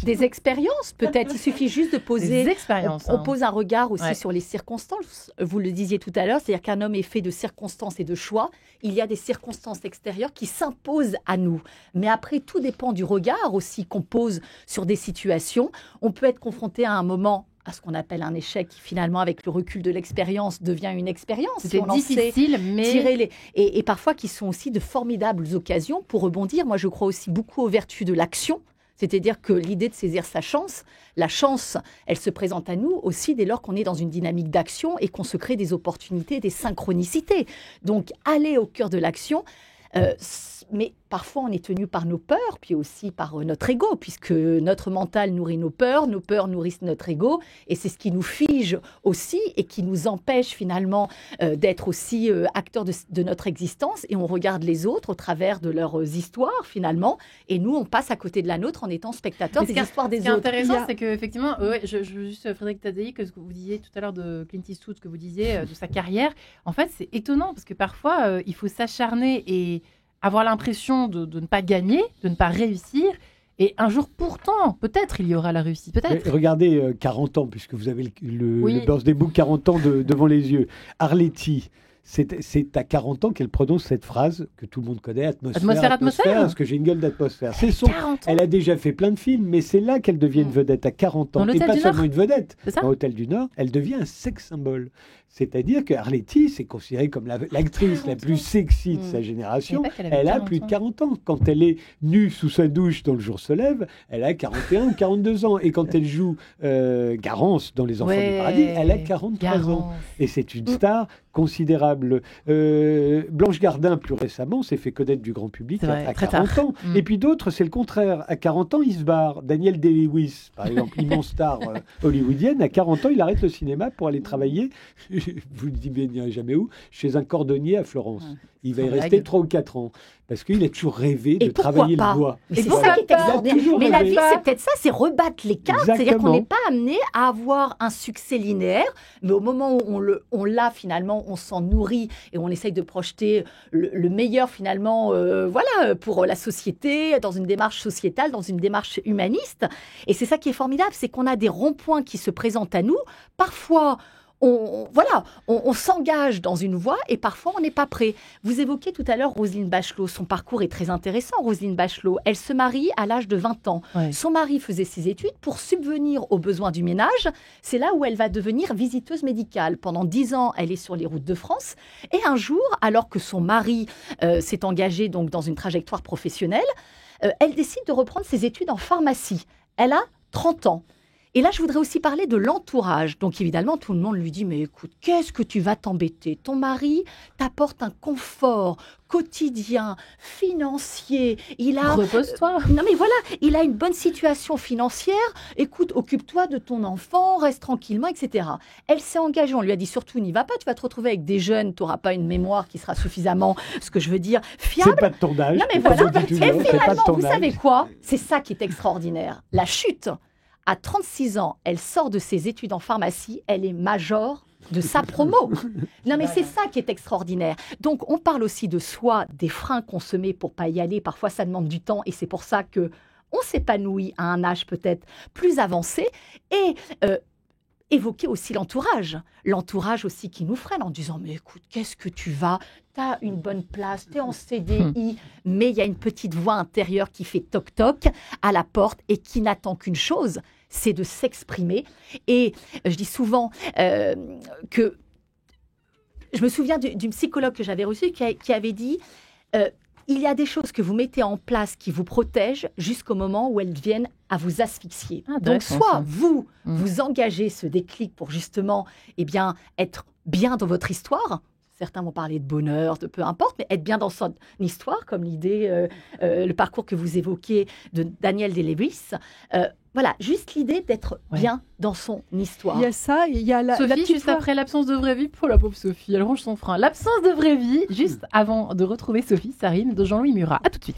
Speaker 4: des expériences, peut-être. Il suffit juste de poser...
Speaker 1: Des expériences.
Speaker 4: On pose un regard aussi sur les circonstances. Vous le disiez tout à l'heure, c'est-à-dire qu'un homme est fait de circonstances et de choix. Il y a des circonstances extérieures qui s'imposent à nous. Mais après, tout dépend du regard aussi qu'on pose sur des situations. On peut être confronté à un moment à ce qu'on appelle un échec qui, finalement, avec le recul de l'expérience, devient une expérience.
Speaker 1: C'est difficile, mais...
Speaker 4: Et parfois qui sont aussi de formidables occasions pour rebondir. Moi, je crois aussi beaucoup aux vertus de l'action. C'est-à-dire que l'idée de saisir sa chance, la chance, elle se présente à nous aussi dès lors qu'on est dans une dynamique d'action et qu'on se crée des opportunités, des synchronicités. Donc, aller au cœur de l'action, mais parfois on est tenu par nos peurs, puis aussi par notre ego, puisque notre mental nourrit nos peurs nourrissent notre ego, et c'est ce qui nous fige aussi et qui nous empêche finalement d'être aussi acteurs de notre existence, et on regarde les autres au travers de leurs histoires finalement, et nous on passe à côté de la nôtre en étant spectateurs des histoires des autres.
Speaker 1: Ce qui est intéressant, c'est qu'effectivement, je veux juste Frédéric Tadei, que ce que vous disiez tout à l'heure de Clint Eastwood, ce que vous disiez de sa carrière, en fait c'est étonnant, parce que parfois il faut s'acharner et avoir l'impression de ne pas gagner, de ne pas réussir. Et un jour, pourtant, peut-être il y aura la réussite. Peut-être.
Speaker 2: Regardez 40 ans, puisque vous avez le Birthday Book 40 ans devant les yeux. Arletty, c'est à 40 ans qu'elle prononce cette phrase que tout le monde connaît, atmosphère, parce que j'ai une gueule d'atmosphère. Elle a déjà fait plein de films, mais c'est là qu'elle devient une vedette, à 40 ans. Et pas seulement une vedette. Dans l'Hôtel du Nord, elle devient un sex symbole. C'est-à-dire que Arletty, c'est considérée comme l'actrice la plus sexy de sa génération. Elle a plus de 40 ans. Quand elle est nue sous sa douche dans Le jour se lève, elle a 41 ou 42 ans. Et quand elle joue Garance dans Les Enfants du Paradis, elle a 43 ans. Et c'est une star considérable. Blanche Gardin, plus récemment, s'est fait connaître du grand public à 40 ans. Et puis d'autres, c'est le contraire. À 40 ans, ils se barrent. Daniel Day-Lewis, par exemple, immense star hollywoodienne, à 40 ans, il arrête le cinéma pour aller travailler, vous ne l'imaginez jamais où, chez un cordonnier à Florence. Il va y rester 3 ou 4 ans. Parce qu'il a toujours rêvé de travailler le bois.
Speaker 4: Mais c'est ça qui est extraordinaire. Mais la vie, c'est peut-être ça, c'est rebattre les cartes. Exactement. C'est-à-dire qu'on n'est pas amené à avoir un succès linéaire, mais au moment où on l'a finalement, on s'en nourrit et on essaye de projeter le meilleur finalement, pour la société, dans une démarche sociétale, dans une démarche humaniste. Et c'est ça qui est formidable, c'est qu'on a des ronds-points qui se présentent à nous. Parfois, on s'engage dans une voie et parfois on n'est pas prêt. Vous évoquiez tout à l'heure Roselyne Bachelot. Son parcours est très intéressant, Roselyne Bachelot. Elle se marie à l'âge de 20 ans. Ouais. Son mari faisait ses études pour subvenir aux besoins du ménage. C'est là où elle va devenir visiteuse médicale. Pendant 10 ans, elle est sur les routes de France. Et un jour, alors que son mari s'est engagé donc, dans une trajectoire professionnelle, elle décide de reprendre ses études en pharmacie. Elle a 30 ans. Et là, je voudrais aussi parler de l'entourage. Donc, évidemment, tout le monde lui dit « Mais écoute, qu'est-ce que tu vas t'embêter ? Ton mari t'apporte un confort quotidien, financier.
Speaker 1: Repose-toi.
Speaker 4: Non, mais voilà, il a une bonne situation financière. Écoute, occupe-toi de ton enfant, reste tranquillement, etc. » Elle s'est engagée. On lui a dit « Surtout, n'y va pas. Tu vas te retrouver avec des jeunes. Tu n'auras pas une mémoire qui sera suffisamment, ce que je veux dire, fiable. »
Speaker 2: C'est pas de ton âge.
Speaker 4: Non, mais voilà. Et finalement, vous savez quoi ? C'est ça qui est extraordinaire. La chute. À 36 ans, elle sort de ses études en pharmacie, elle est major de sa promo. Non, mais c'est ça qui est extraordinaire. Donc, on parle aussi de soi, des freins qu'on se met pour pas y aller. Parfois, ça demande du temps et c'est pour ça que on s'épanouit à un âge peut-être plus avancé. Et évoquer aussi l'entourage. L'entourage aussi qui nous freine en disant « Mais écoute, qu'est-ce que tu vas ? T'as une bonne place, t'es en CDI. » Mais il y a une petite voix intérieure qui fait toc-toc à la porte et qui n'attend qu'une chose, c'est de s'exprimer. Et je dis souvent que... Je me souviens d'une psychologue que j'avais reçue qui avait dit il y a des choses que vous mettez en place qui vous protègent jusqu'au moment où elles viennent à vous asphyxier. Donc, soit vous engagez ce déclic pour justement être bien dans votre histoire, Certains vont parler de bonheur, de peu importe, mais être bien dans son histoire, comme l'idée, le parcours que vous évoquiez de Daniel Day-Lewis. Voilà, juste l'idée d'être bien dans son histoire.
Speaker 3: Il y a ça, il y a la
Speaker 1: Sophie,
Speaker 3: petite
Speaker 1: juste après l'absence de vraie vie, pour la pauvre Sophie, elle range son frein. L'absence de vraie vie, juste avant de retrouver Sophie Sarine de Jean-Louis Murat. À tout de suite.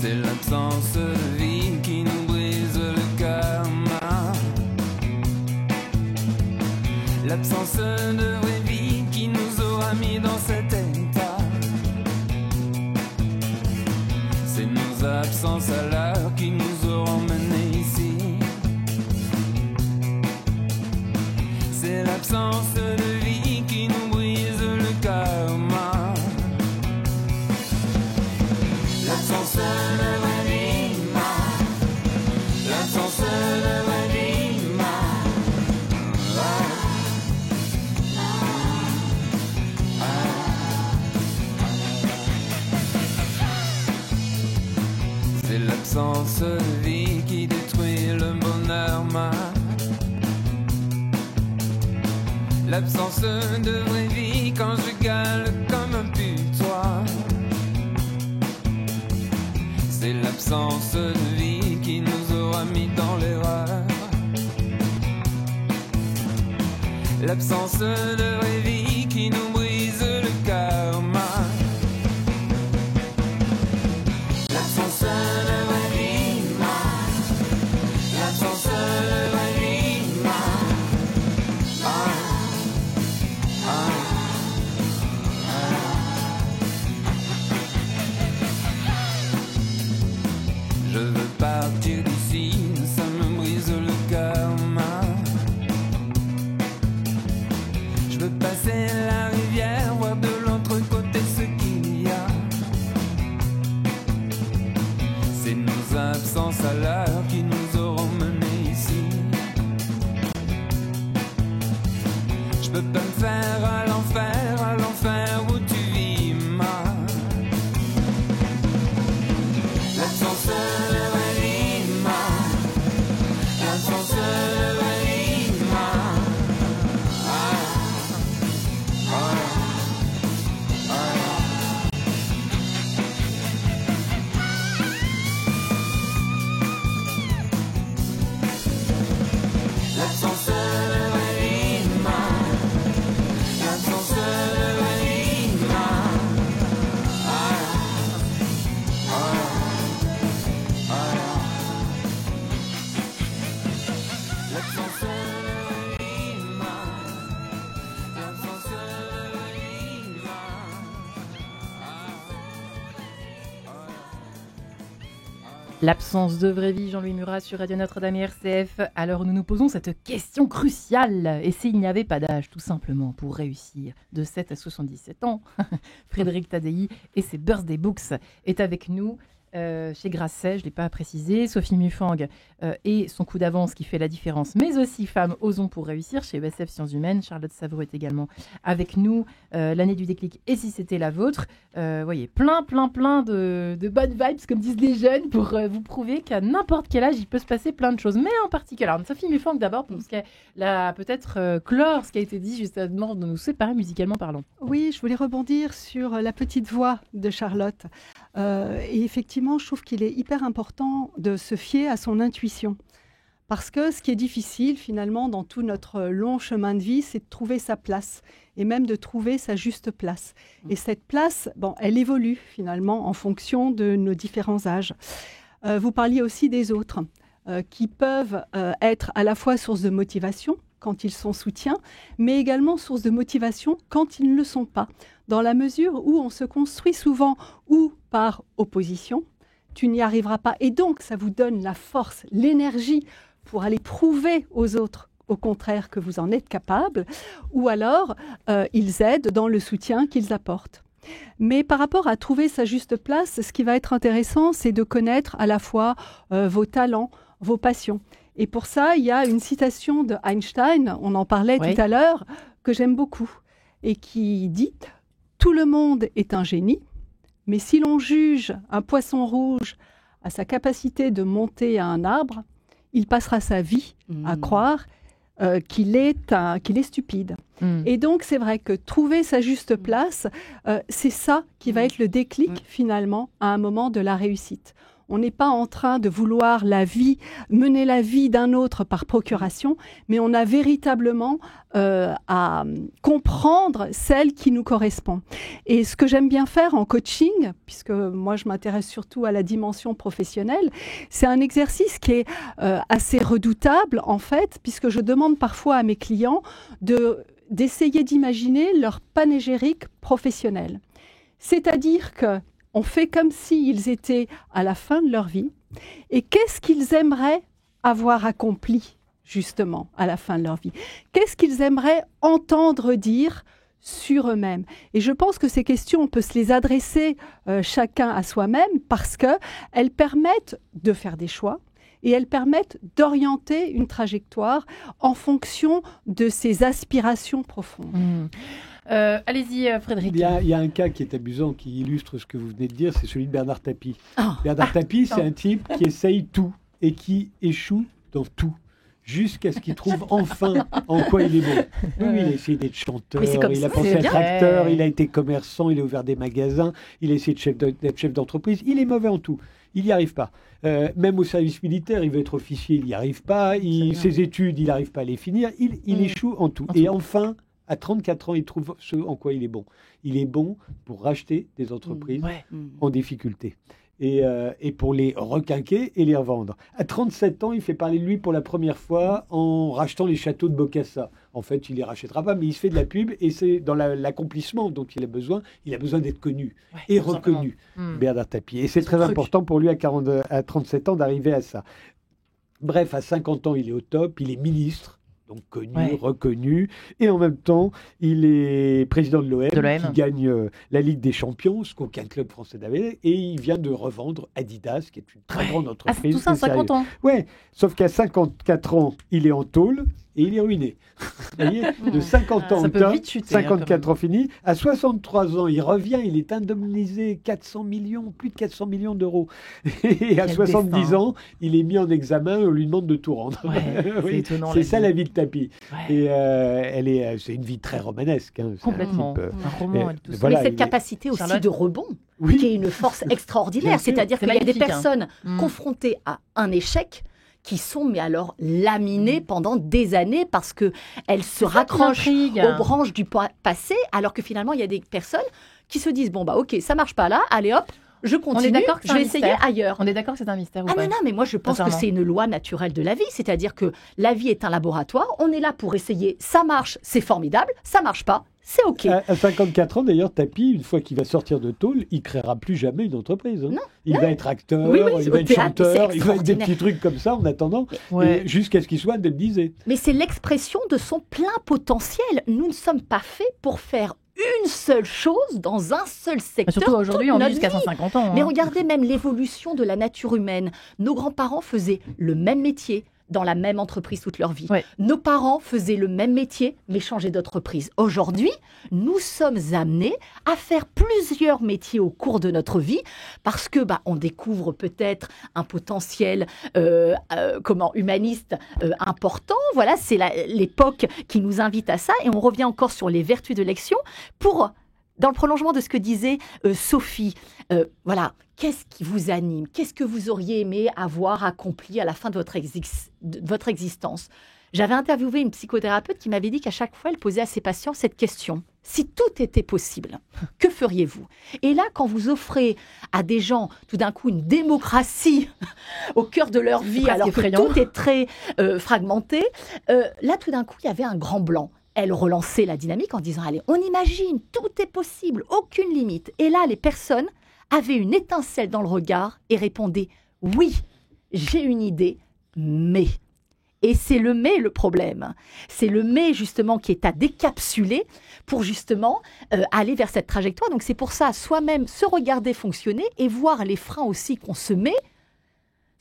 Speaker 5: C'est l'absence de vie qui nous brise le karma. L'absence de vraie vie qui nous aura mis dans cet état. C'est nos absences à l'heure qui nous auront menés ici. C'est l'absence de vie qui nous brise le karma. L'absence de vraie vie, l'absence de vraie vie, c'est l'absence de vie qui détruit le bonheur, l'absence de vraie vie quand je gale comme un putois. C'est l'absence de vie qui nous aura mis dans l'erreur. L'absence de vraie vie qui nous brise le karma. L'absence de vraie vie, l'absence de vraie vie, je veux partir d'ici, ça me brise le karma. Je veux passer la rivière, voir de l'autre côté ce qu'il y a. C'est nos absences à l'heure qui nous auront menés ici. Je peux pas me faire à l'enfer où tu vis, l'absence de vraie vie, l'absence de vraie vie, l'absence de vraie vie, l'absence de vraie vie, l'absence de vraie vie, l'absence de vraie vie.
Speaker 1: L'absence de vraie vie, Jean-Louis Murat sur Radio Notre-Dame et RCF. Alors nous nous posons cette question cruciale. Et s'il n'y avait pas d'âge, tout simplement, pour réussir de 7 à 77 ans? Frédéric Tadei et ses Birthday Books est avec nous. Chez Grasset, je ne l'ai pas précisé, Sophie Mufang et son coup d'avance qui fait la différence, mais aussi Femmes osons pour réussir chez ESF Sciences Humaines. Charlotte Savreau est également avec nous. L'année du déclic, et si c'était la vôtre. Voyez, plein de bonnes vibes, comme disent les jeunes, pour vous prouver qu'à n'importe quel âge, il peut se passer plein de choses. Mais en particulier, alors, Sophie Mufang d'abord, parce qu'elle a peut-être clore ce qui a été dit justement de nous séparer musicalement parlant.
Speaker 3: Oui, je voulais rebondir sur la petite voix de Charlotte. Et effectivement, je trouve qu'il est hyper important de se fier à son intuition. Parce que ce qui est difficile, finalement, dans tout notre long chemin de vie, c'est de trouver sa place et même de trouver sa juste place. Et cette place, elle évolue, finalement, en fonction de nos différents âges. Vous parliez aussi des autres, qui peuvent être à la fois source de motivation, quand ils sont soutiens, mais également source de motivation quand ils ne le sont pas, dans la mesure où on se construit souvent ou par opposition, tu n'y arriveras pas, et donc ça vous donne la force, l'énergie pour aller prouver aux autres, au contraire, que vous en êtes capable, ou alors ils aident dans le soutien qu'ils apportent. Mais par rapport à trouver sa juste place, ce qui va être intéressant, c'est de connaître à la fois vos talents, vos passions. Et pour ça, il y a une citation de Einstein, on en parlait tout à l'heure, que j'aime beaucoup, et qui dit « Tout le monde est un génie, mais si l'on juge un poisson rouge à sa capacité de monter à un arbre, il passera sa vie à croire qu'il est stupide. » Et donc, c'est vrai que trouver sa juste place, c'est ça qui va être le déclic, finalement, à un moment de la réussite. On n'est pas en train de vouloir mener la vie d'un autre par procuration, mais on a véritablement à comprendre celle qui nous correspond. Et ce que j'aime bien faire en coaching, puisque moi je m'intéresse surtout à la dimension professionnelle, c'est un exercice qui est assez redoutable en fait, puisque je demande parfois à mes clients d'essayer d'imaginer leur panégyrique professionnel. C'est-à-dire qu'on fait comme s'ils étaient à la fin de leur vie. Et qu'est-ce qu'ils aimeraient avoir accompli, justement, à la fin de leur vie? Qu'est-ce qu'ils aimeraient entendre dire sur eux-mêmes? Et je pense que ces questions, on peut se les adresser chacun à soi-même parce qu'elles permettent de faire des choix et elles permettent d'orienter une trajectoire en fonction de ses aspirations profondes.
Speaker 1: Allez-y, Frédéric.
Speaker 2: Il y a un cas qui est amusant, qui illustre ce que vous venez de dire, c'est celui de Bernard Tapie. Bernard Tapie, c'est un type qui essaye tout et qui échoue dans tout, jusqu'à ce qu'il trouve enfin en quoi il est bon. Oui, il a essayé d'être chanteur, il a pensé être acteur, il a été commerçant, il a ouvert des magasins, il a essayé d'être chef d'entreprise, il est mauvais en tout. Il n'y arrive pas. Même au service militaire, il veut être officier, il n'y arrive pas. Ses études, il n'arrive pas à les finir. Il échoue en tout. Et enfin, à 34 ans, il trouve ce en quoi il est bon. Il est bon pour racheter des entreprises en difficulté. Et pour les requinquer et les revendre. À 37 ans, il fait parler de lui pour la première fois en rachetant les châteaux de Bocassa. En fait, il ne les rachètera pas, mais il se fait de la pub et c'est dans l'accomplissement dont il a besoin. Il a besoin d'être connu et reconnu, Bernard Tapie. Et c'est très important pour lui à 37 ans d'arriver à ça. Bref, à 50 ans, il est au top, il est ministre. Donc connu, reconnu, et en même temps, il est président de l'OM, qui gagne la Ligue des Champions, ce qu'aucun club français n'avait, et il vient de revendre Adidas, qui est une très grande entreprise.
Speaker 1: Tout ça, 50 ans.
Speaker 2: Ouais, sauf qu'à 54 ans, il est en tôle, et il est ruiné. Vous voyez, de 50 ans au temps, 54 ans fini. À 63 ans, il revient, il est indemnisé plus de 400 millions d'euros. Et à 70 ans, il est mis en examen, on lui demande de tout rendre.
Speaker 1: C'est étonnant.
Speaker 2: C'est ça la vie de Tapie. Et c'est une vie très romanesque.
Speaker 1: Complètement.
Speaker 2: Un
Speaker 1: roman.
Speaker 4: Mais cette capacité aussi de rebond, qui est une force extraordinaire. C'est-à-dire qu'il y a des personnes confrontées à un échec qui sont alors laminées pendant des années parce qu'elles se raccrochent aux branches du passé, alors que finalement, il y a des personnes qui se disent, bon, bah ok, ça marche pas là, allez hop, je continue, je vais essayer ailleurs.
Speaker 1: On est d'accord que c'est un mystère ou pas?
Speaker 4: Non, mais moi je pense que c'est une loi naturelle de la vie, c'est-à-dire que la vie est un laboratoire, on est là pour essayer, ça marche, c'est formidable, ça marche pas, c'est ok.
Speaker 2: À 54 ans d'ailleurs, Tapie, une fois qu'il va sortir de tôle, il créera plus jamais une entreprise.
Speaker 4: Non,
Speaker 2: il va être acteur, il va être chanteur, il va être des petits trucs comme ça en attendant, jusqu'à ce qu'il soit indemnisé.
Speaker 4: Mais c'est l'expression de son plein potentiel. Nous ne sommes pas faits pour faire une seule chose dans un seul secteur.
Speaker 1: Surtout aujourd'hui, on vit jusqu'à 150 ans.
Speaker 4: Mais regardez même l'évolution de la nature humaine. Nos grands-parents faisaient le même métier dans la même entreprise toute leur vie. Nos parents faisaient le même métier, mais changeaient d'entreprise. Aujourd'hui, nous sommes amenés à faire plusieurs métiers au cours de notre vie parce que on découvre peut-être un potentiel humaniste important. Voilà, c'est l'époque qui nous invite à ça. Et on revient encore sur les vertus de l'action dans le prolongement de ce que disait Sophie, qu'est-ce qui vous anime? Qu'est-ce que vous auriez aimé avoir accompli à la fin de votre existence? J'avais interviewé une psychothérapeute qui m'avait dit qu'à chaque fois, elle posait à ses patients cette question. Si tout était possible, que feriez-vous? Et là, quand vous offrez à des gens, tout d'un coup, une démocratie au cœur de leur vie, alors que tout est très fragmenté, là, tout d'un coup, il y avait un grand blanc. Elle relançait la dynamique en disant, allez, on imagine, tout est possible, aucune limite. Et là, les personnes avaient une étincelle dans le regard et répondaient, oui, j'ai une idée, mais... Et c'est le mais le problème. C'est le mais justement qui est à décapsuler pour justement aller vers cette trajectoire. Donc c'est pour ça, soi-même, se regarder fonctionner et voir les freins aussi qu'on se met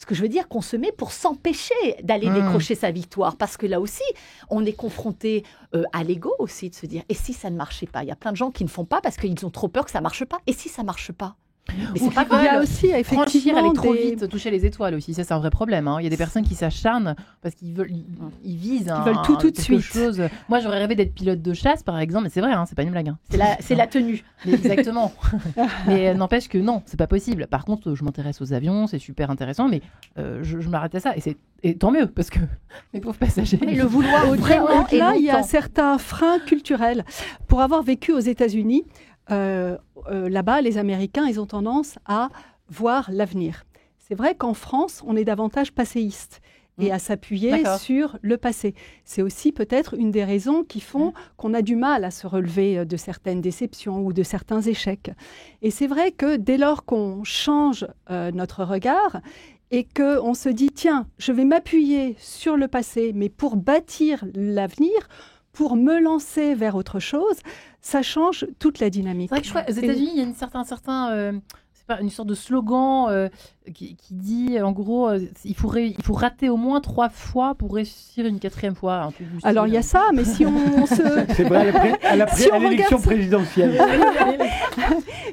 Speaker 4: Ce que je veux dire, consommer pour s'empêcher d'aller décrocher sa victoire. Parce que là aussi, on est confronté à l'ego aussi, de se dire, et si ça ne marchait pas? Il y a plein de gens qui ne font pas parce qu'ils ont trop peur que ça ne marche pas. Et si ça ne marche pas?
Speaker 1: Mais c'est pas
Speaker 3: Il y a aussi
Speaker 1: franchir,
Speaker 3: effectivement
Speaker 1: aller trop vite, toucher les étoiles aussi, ça c'est un vrai problème. Il y a des personnes qui s'acharnent parce qu'ils veulent, ils visent
Speaker 3: Ils veulent tout de
Speaker 1: quelque
Speaker 3: suite.
Speaker 1: chose. Moi j'aurais rêvé d'être pilote de chasse par exemple, mais c'est vrai, c'est pas une blague.
Speaker 4: C'est la tenue.
Speaker 1: Mais exactement. Mais n'empêche que non, c'est pas possible. Par contre, je m'intéresse aux avions, c'est super intéressant, mais je m'arrête à ça et tant mieux parce que mes pauvres passagers.
Speaker 4: Mais le vouloir vraiment et
Speaker 3: là, il y a
Speaker 4: longtemps.
Speaker 3: certains freins culturels. Pour avoir vécu aux États-Unis, là-bas, les Américains, ils ont tendance à voir l'avenir. C'est vrai qu'en France, on est davantage passéiste et à s'appuyer
Speaker 1: D'accord.
Speaker 3: sur le passé. C'est aussi peut-être une des raisons qui font qu'on a du mal à se relever de certaines déceptions ou de certains échecs. Et c'est vrai que dès lors qu'on change notre regard et qu'on se dit, tiens, je vais m'appuyer sur le passé, mais pour bâtir l'avenir, pour me lancer vers autre chose, ça change toute la dynamique.
Speaker 1: C'est vrai que je crois aux États-Unis, il y a c'est pas une sorte de slogan qui dit en gros il faut rater au moins 3 fois pour réussir une 4e fois. Un peu du
Speaker 3: Alors il y a ça, mais si on se
Speaker 2: C'est vrai,
Speaker 3: Si on
Speaker 2: à l'élection
Speaker 3: regarde-
Speaker 2: présidentielle.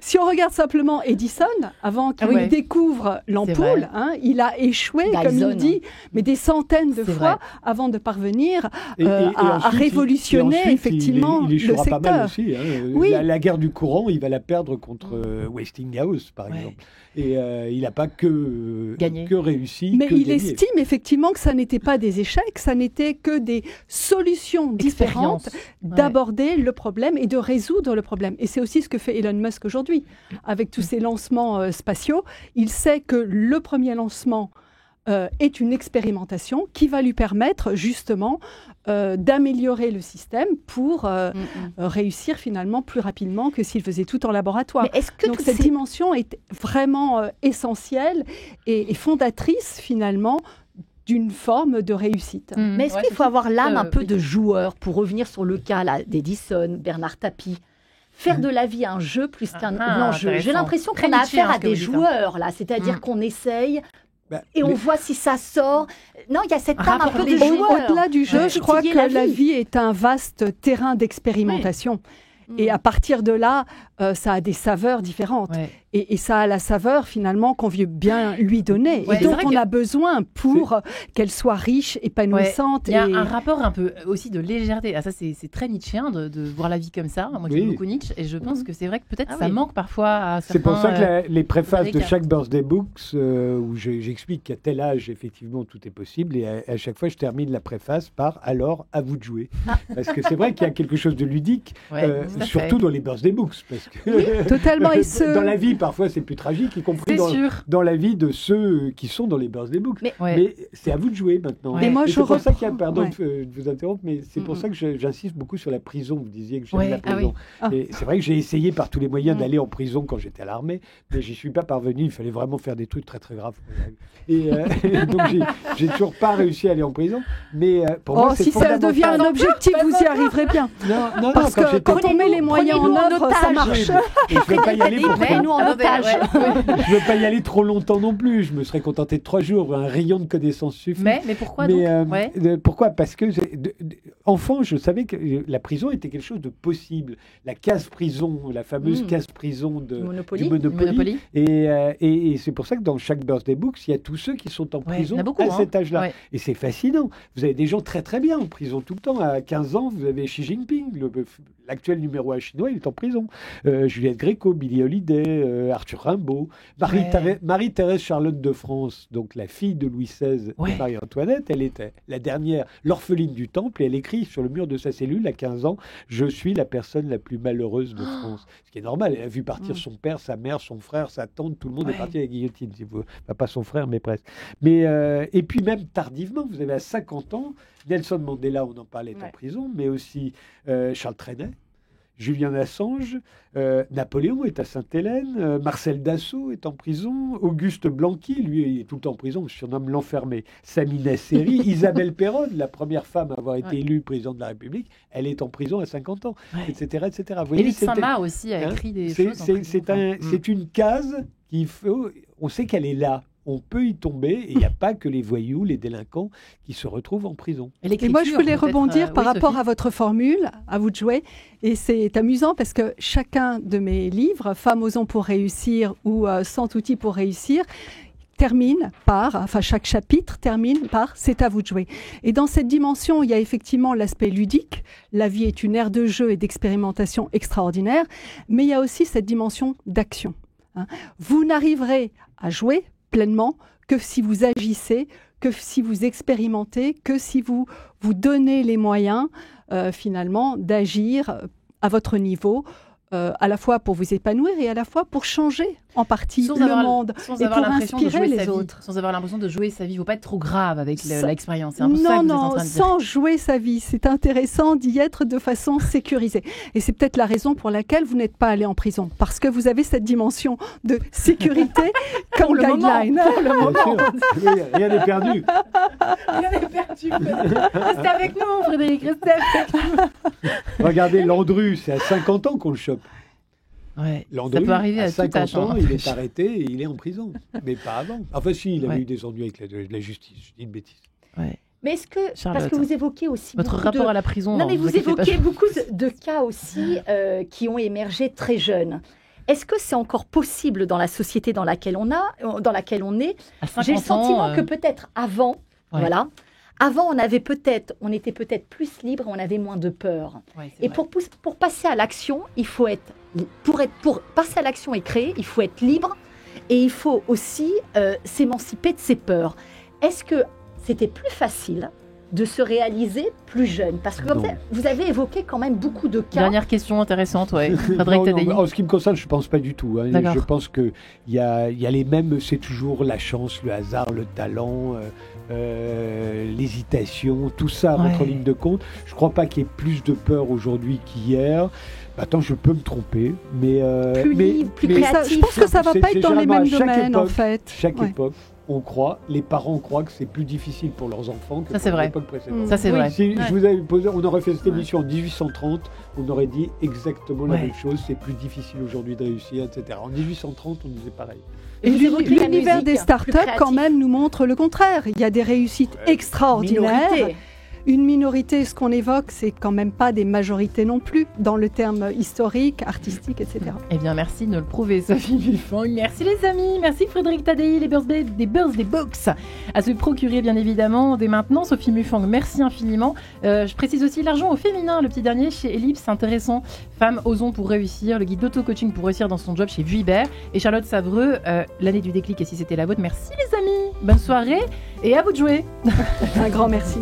Speaker 3: si on regarde simplement Edison, avant qu'il
Speaker 1: ouais.
Speaker 3: découvre l'ampoule, il a échoué, comme
Speaker 4: Dyson.
Speaker 3: il dit, mais des centaines de
Speaker 1: C'est
Speaker 3: fois
Speaker 1: vrai.
Speaker 3: avant de parvenir
Speaker 2: Et
Speaker 3: à
Speaker 2: ensuite,
Speaker 3: révolutionner
Speaker 2: ensuite,
Speaker 3: effectivement
Speaker 2: il
Speaker 3: le
Speaker 2: échouera pas mal
Speaker 3: secteur.
Speaker 2: aussi.
Speaker 3: Oui.
Speaker 2: La guerre du courant, il va la perdre contre Westinghouse, par
Speaker 1: Ouais.
Speaker 2: exemple. Et il n'a pas que réussi.
Speaker 3: Mais
Speaker 2: que
Speaker 3: il
Speaker 2: gagné.
Speaker 3: estime effectivement que ça n'était pas des échecs, ça n'était que des solutions différentes d'aborder le problème et de résoudre le problème. Et c'est aussi ce que fait Elon Musk aujourd'hui. Avec tous ses lancements spatiaux, il sait que le premier lancement est une expérimentation qui va lui permettre justement d'améliorer le système pour réussir finalement plus rapidement que s'il faisait tout en laboratoire.
Speaker 4: Mais est-ce que
Speaker 3: Donc
Speaker 4: toutes
Speaker 3: cette
Speaker 4: ces-
Speaker 3: dimension est vraiment essentielle et fondatrice finalement d'une forme de réussite.
Speaker 4: Mais est-ce qu'il faut avoir l'âme un peu de
Speaker 1: plutôt.
Speaker 4: joueur pour revenir sur le cas là, d'Edison, Bernard Tapie? Faire de la vie un jeu plus qu'un enjeu. J'ai
Speaker 1: intéressant.
Speaker 4: l'impression
Speaker 1: Très
Speaker 4: qu'on a
Speaker 1: Nietzschéen,
Speaker 4: affaire à
Speaker 1: ce que
Speaker 4: des
Speaker 1: vous dites,
Speaker 4: joueurs là, c'est-à-dire qu'on essaye
Speaker 2: Bah,
Speaker 4: et on
Speaker 2: mais-
Speaker 4: voit si ça sort. Non, il y a cette
Speaker 1: Un
Speaker 4: âme un
Speaker 1: rapport
Speaker 4: peu de
Speaker 1: des
Speaker 4: joueur.
Speaker 3: Au-delà du jeu,
Speaker 1: Ouais.
Speaker 3: je crois
Speaker 4: Étudier
Speaker 3: que la vie est un vaste terrain d'expérimentation. Et à partir de là, ça a des saveurs différentes.
Speaker 1: Ouais.
Speaker 3: Et ça a la saveur, finalement, qu'on veut bien lui donner.
Speaker 1: Ouais,
Speaker 3: et
Speaker 1: c'est
Speaker 3: dont
Speaker 1: vrai
Speaker 3: on
Speaker 1: que-
Speaker 3: a besoin pour qu'elle soit riche, épanouissante.
Speaker 1: Il y a
Speaker 3: et...
Speaker 1: un rapport un peu aussi de légèreté. Ah, ça, c'est très nietzschéen de voir la vie comme ça. Moi, j'aime
Speaker 2: Oui.
Speaker 1: beaucoup Nietzsche. Et je pense que c'est vrai que peut-être
Speaker 4: Ah
Speaker 1: ça
Speaker 4: oui.
Speaker 1: manque parfois à
Speaker 2: C'est pour ça
Speaker 1: certains,
Speaker 2: que les préfaces de
Speaker 1: Américains.
Speaker 2: chaque Birthday Books, où j'explique qu'à tel âge, effectivement, tout est possible. Et à chaque fois, je termine la préface par « Alors, à vous de jouer ». Parce que c'est vrai qu'il y a quelque chose de ludique,
Speaker 1: Ouais, tout à
Speaker 2: surtout
Speaker 1: fait.
Speaker 2: dans les Birthday Books. Parce que
Speaker 3: totalement. Et ce-
Speaker 2: dans la vie, parfois, c'est plus tragique, y compris
Speaker 1: C'est sûr.
Speaker 2: dans la vie de ceux qui sont dans les Birthday Books.
Speaker 4: Mais-
Speaker 1: Ouais.
Speaker 2: Mais c'est à vous de jouer maintenant.
Speaker 1: Ouais. Et
Speaker 3: moi,
Speaker 2: Et
Speaker 3: je
Speaker 2: c'est pour ça qu'il y a,
Speaker 3: reprends-
Speaker 2: pardon
Speaker 3: ouais.
Speaker 2: de vous interrompre, mais c'est pour ça que j'insiste beaucoup sur la prison. Vous disiez que j'aime
Speaker 1: Ouais,
Speaker 2: la
Speaker 1: ah
Speaker 2: prison.
Speaker 3: oui. Ah.
Speaker 2: Et c'est vrai que j'ai essayé par tous les moyens d'aller en prison quand j'étais à l'armée, mais j'y suis pas parvenu. Il fallait vraiment faire des trucs très très graves. Et donc j'ai toujours pas réussi à aller en prison. Mais pour moi, c'est
Speaker 3: si ça
Speaker 2: fondamental.
Speaker 3: devient un objectif, vous y arriverez bien.
Speaker 2: Non,
Speaker 3: Parce
Speaker 2: quand
Speaker 3: que
Speaker 2: j'étais
Speaker 3: quand on met les moyens en
Speaker 4: prenez-nous en
Speaker 3: œuvre, ça
Speaker 4: otage.
Speaker 3: marche.
Speaker 2: Et je veux pas y aller pour
Speaker 4: Prenez-nous en otage.
Speaker 2: je veux pas y aller trop longtemps non plus. Je me serais contenté de 3 jours. Un rayon de connaissances suffit.
Speaker 1: Mais pourquoi
Speaker 2: Mais,
Speaker 1: donc Ouais.
Speaker 2: pourquoi? Parce que enfant, je savais que la prison était quelque chose de possible. La case prison, la fameuse case prison du
Speaker 4: Monopoly.
Speaker 1: Monopoly.
Speaker 2: Et c'est pour ça que dans chaque Birthday Books, il y a tous ceux qui sont en
Speaker 1: Ouais,
Speaker 2: prison
Speaker 1: il y en a beaucoup,
Speaker 2: à cet âge-là.
Speaker 1: Ouais.
Speaker 2: Et c'est fascinant. Vous avez des gens très très bien en prison tout le temps. À 15 ans, vous avez Xi Jinping, l'actuel numéro 1 chinois, il est en prison. Juliette Gréco, Billie Holiday, Arthur Rimbaud, Marie-Thérèse Charlotte de France, donc la fille de Louis XVI
Speaker 1: Ouais.
Speaker 2: et Marie-Antoinette, elle était la dernière, l'orpheline du Temple, et elle écrit sur le mur de sa cellule à 15 ans « Je suis la personne la plus malheureuse de France ». Ce qui est normal, elle a vu partir son père, sa mère, son frère, sa tante, tout le monde est parti à la guillotine, si vous... Enfin, pas son frère, mais presque. Mais, et puis même tardivement, vous avez à 50 ans, Nelson Mandela, on en parlait, est en prison, mais aussi Charles Trenet, Julian Assange, Napoléon est à Sainte-Hélène, Marcel Dassault est en prison, Auguste Blanqui, lui, il est tout le temps en prison, on se surnomme l'enfermé, Samina Seri, Isabelle Perron, la première femme à avoir été élue présidente de la République, elle est en prison à 50 ans, etc. etc. Vous voyez,
Speaker 1: Élise
Speaker 2: c'était-
Speaker 1: Saint-Marc aussi a écrit des
Speaker 2: c'est-
Speaker 1: choses. en
Speaker 2: c'est-
Speaker 1: prison.
Speaker 2: c'est une case qu'il faut. On sait qu'elle est là. on peut y tomber et il n'y a pas que les voyous, les délinquants qui se retrouvent en prison.
Speaker 3: Et moi, je voulais rebondir par rapport à votre formule, à vous de jouer. Et c'est amusant parce que chacun de mes livres, Femmes osons pour réussir ou 100 outils pour réussir, termine par, enfin chaque chapitre termine par « c'est à vous de jouer ». Et dans cette dimension, il y a effectivement l'aspect ludique. La vie est une ère de jeu et d'expérimentation extraordinaire, mais il y a aussi cette dimension d'action. Vous n'arriverez à jouer pleinement que si vous agissez, que si vous expérimentez, que si vous vous donnez les moyens finalement d'agir à votre niveau, à la fois pour vous épanouir et à la fois pour changer en partie le monde et pour inspirer les autres.
Speaker 1: Sans avoir l'impression de jouer sa vie. Il ne faut pas être trop grave avec l'expérience. C'est un peu ça que vous êtes en train de dire.
Speaker 3: Sans jouer sa vie. C'est intéressant d'y être de façon sécurisée. Et c'est peut-être la raison pour laquelle vous n'êtes pas allé en prison. Parce que vous avez cette dimension de sécurité comme guideline.
Speaker 1: Pour le moment.
Speaker 2: Oui, rien n'est perdu.
Speaker 1: Rien n'est perdu. Restez avec nous, Frédéric. Restez avec nous.
Speaker 2: Regardez, Landru, c'est à 50 ans qu'on le chope.
Speaker 1: Ouais,
Speaker 2: Landru,
Speaker 1: ça peut arriver à
Speaker 2: 50
Speaker 1: tout âge.
Speaker 2: ans, il est arrêté et il est en prison. Mais pas avant. Enfin si, il avait eu des ennuis avec la justice. Je dis une bêtise.
Speaker 1: Ouais.
Speaker 4: Mais est-ce que,
Speaker 1: Charlotte,
Speaker 4: parce que vous évoquez aussi
Speaker 1: votre
Speaker 4: beaucoup
Speaker 1: rapport à la prison.
Speaker 4: Non, mais vous
Speaker 1: inquiétez pas.
Speaker 4: évoquez beaucoup de cas aussi qui ont émergé très jeunes. Est-ce que c'est encore possible dans la société dans laquelle on est? J'ai le sentiment que peut-être avant, voilà, avant on était peut-être plus libre, on avait moins de peur.
Speaker 1: Ouais,
Speaker 4: et pour passer à l'action, il faut être pour passer à l'action et créer, il faut être libre et il faut aussi s'émanciper de ses peurs. Est-ce que c'était plus facile de se réaliser plus jeune? Parce que vous avez évoqué quand même beaucoup de cas.
Speaker 1: Dernière question intéressante, Frédéric Tadei.
Speaker 2: En ce qui me concerne, je ne pense pas du tout. Hein.
Speaker 1: D'accord.
Speaker 2: Je pense qu'il y a les mêmes, c'est toujours la chance, le hasard, le talent, l'hésitation, tout ça rentre en ligne de compte. Je ne crois pas qu'il y ait plus de peur aujourd'hui qu'hier. Attends, je peux me tromper, mais
Speaker 4: plus libre, plus créatif.
Speaker 3: Je pense que ça ne va pas être dans les mêmes domaines, en fait.
Speaker 2: Chaque époque, les parents croient que c'est plus difficile pour leurs enfants que
Speaker 1: pour
Speaker 2: l'époque précédente.
Speaker 1: Ça, c'est vrai.
Speaker 2: Si je vous avais posé, on aurait fait cette émission en 1830, on aurait dit exactement la même chose. C'est plus difficile aujourd'hui de réussir, etc. En 1830, on disait pareil.
Speaker 3: Et l'univers des startups, quand même, nous montre le contraire. Il y a des réussites extraordinaires. Une minorité, ce qu'on évoque, c'est quand même pas des majorités non plus, dans le terme historique, artistique, etc.
Speaker 1: Eh bien, merci de le prouver, Sophie Buffon. Merci les amis, merci Frédéric Tadei, les Birthday Books à se procurer bien évidemment dès maintenant. Sophie Buffon, merci infiniment. Je précise aussi l'argent au féminin, le petit dernier chez Ellipse, intéressant. Femmes osons pour réussir, le guide d'auto-coaching pour réussir dans son job chez Vuibert. Et Charlotte Savreux, l'année du déclic et si c'était la vôtre. Merci les amis, bonne soirée et à vous de jouer.
Speaker 3: Un grand merci.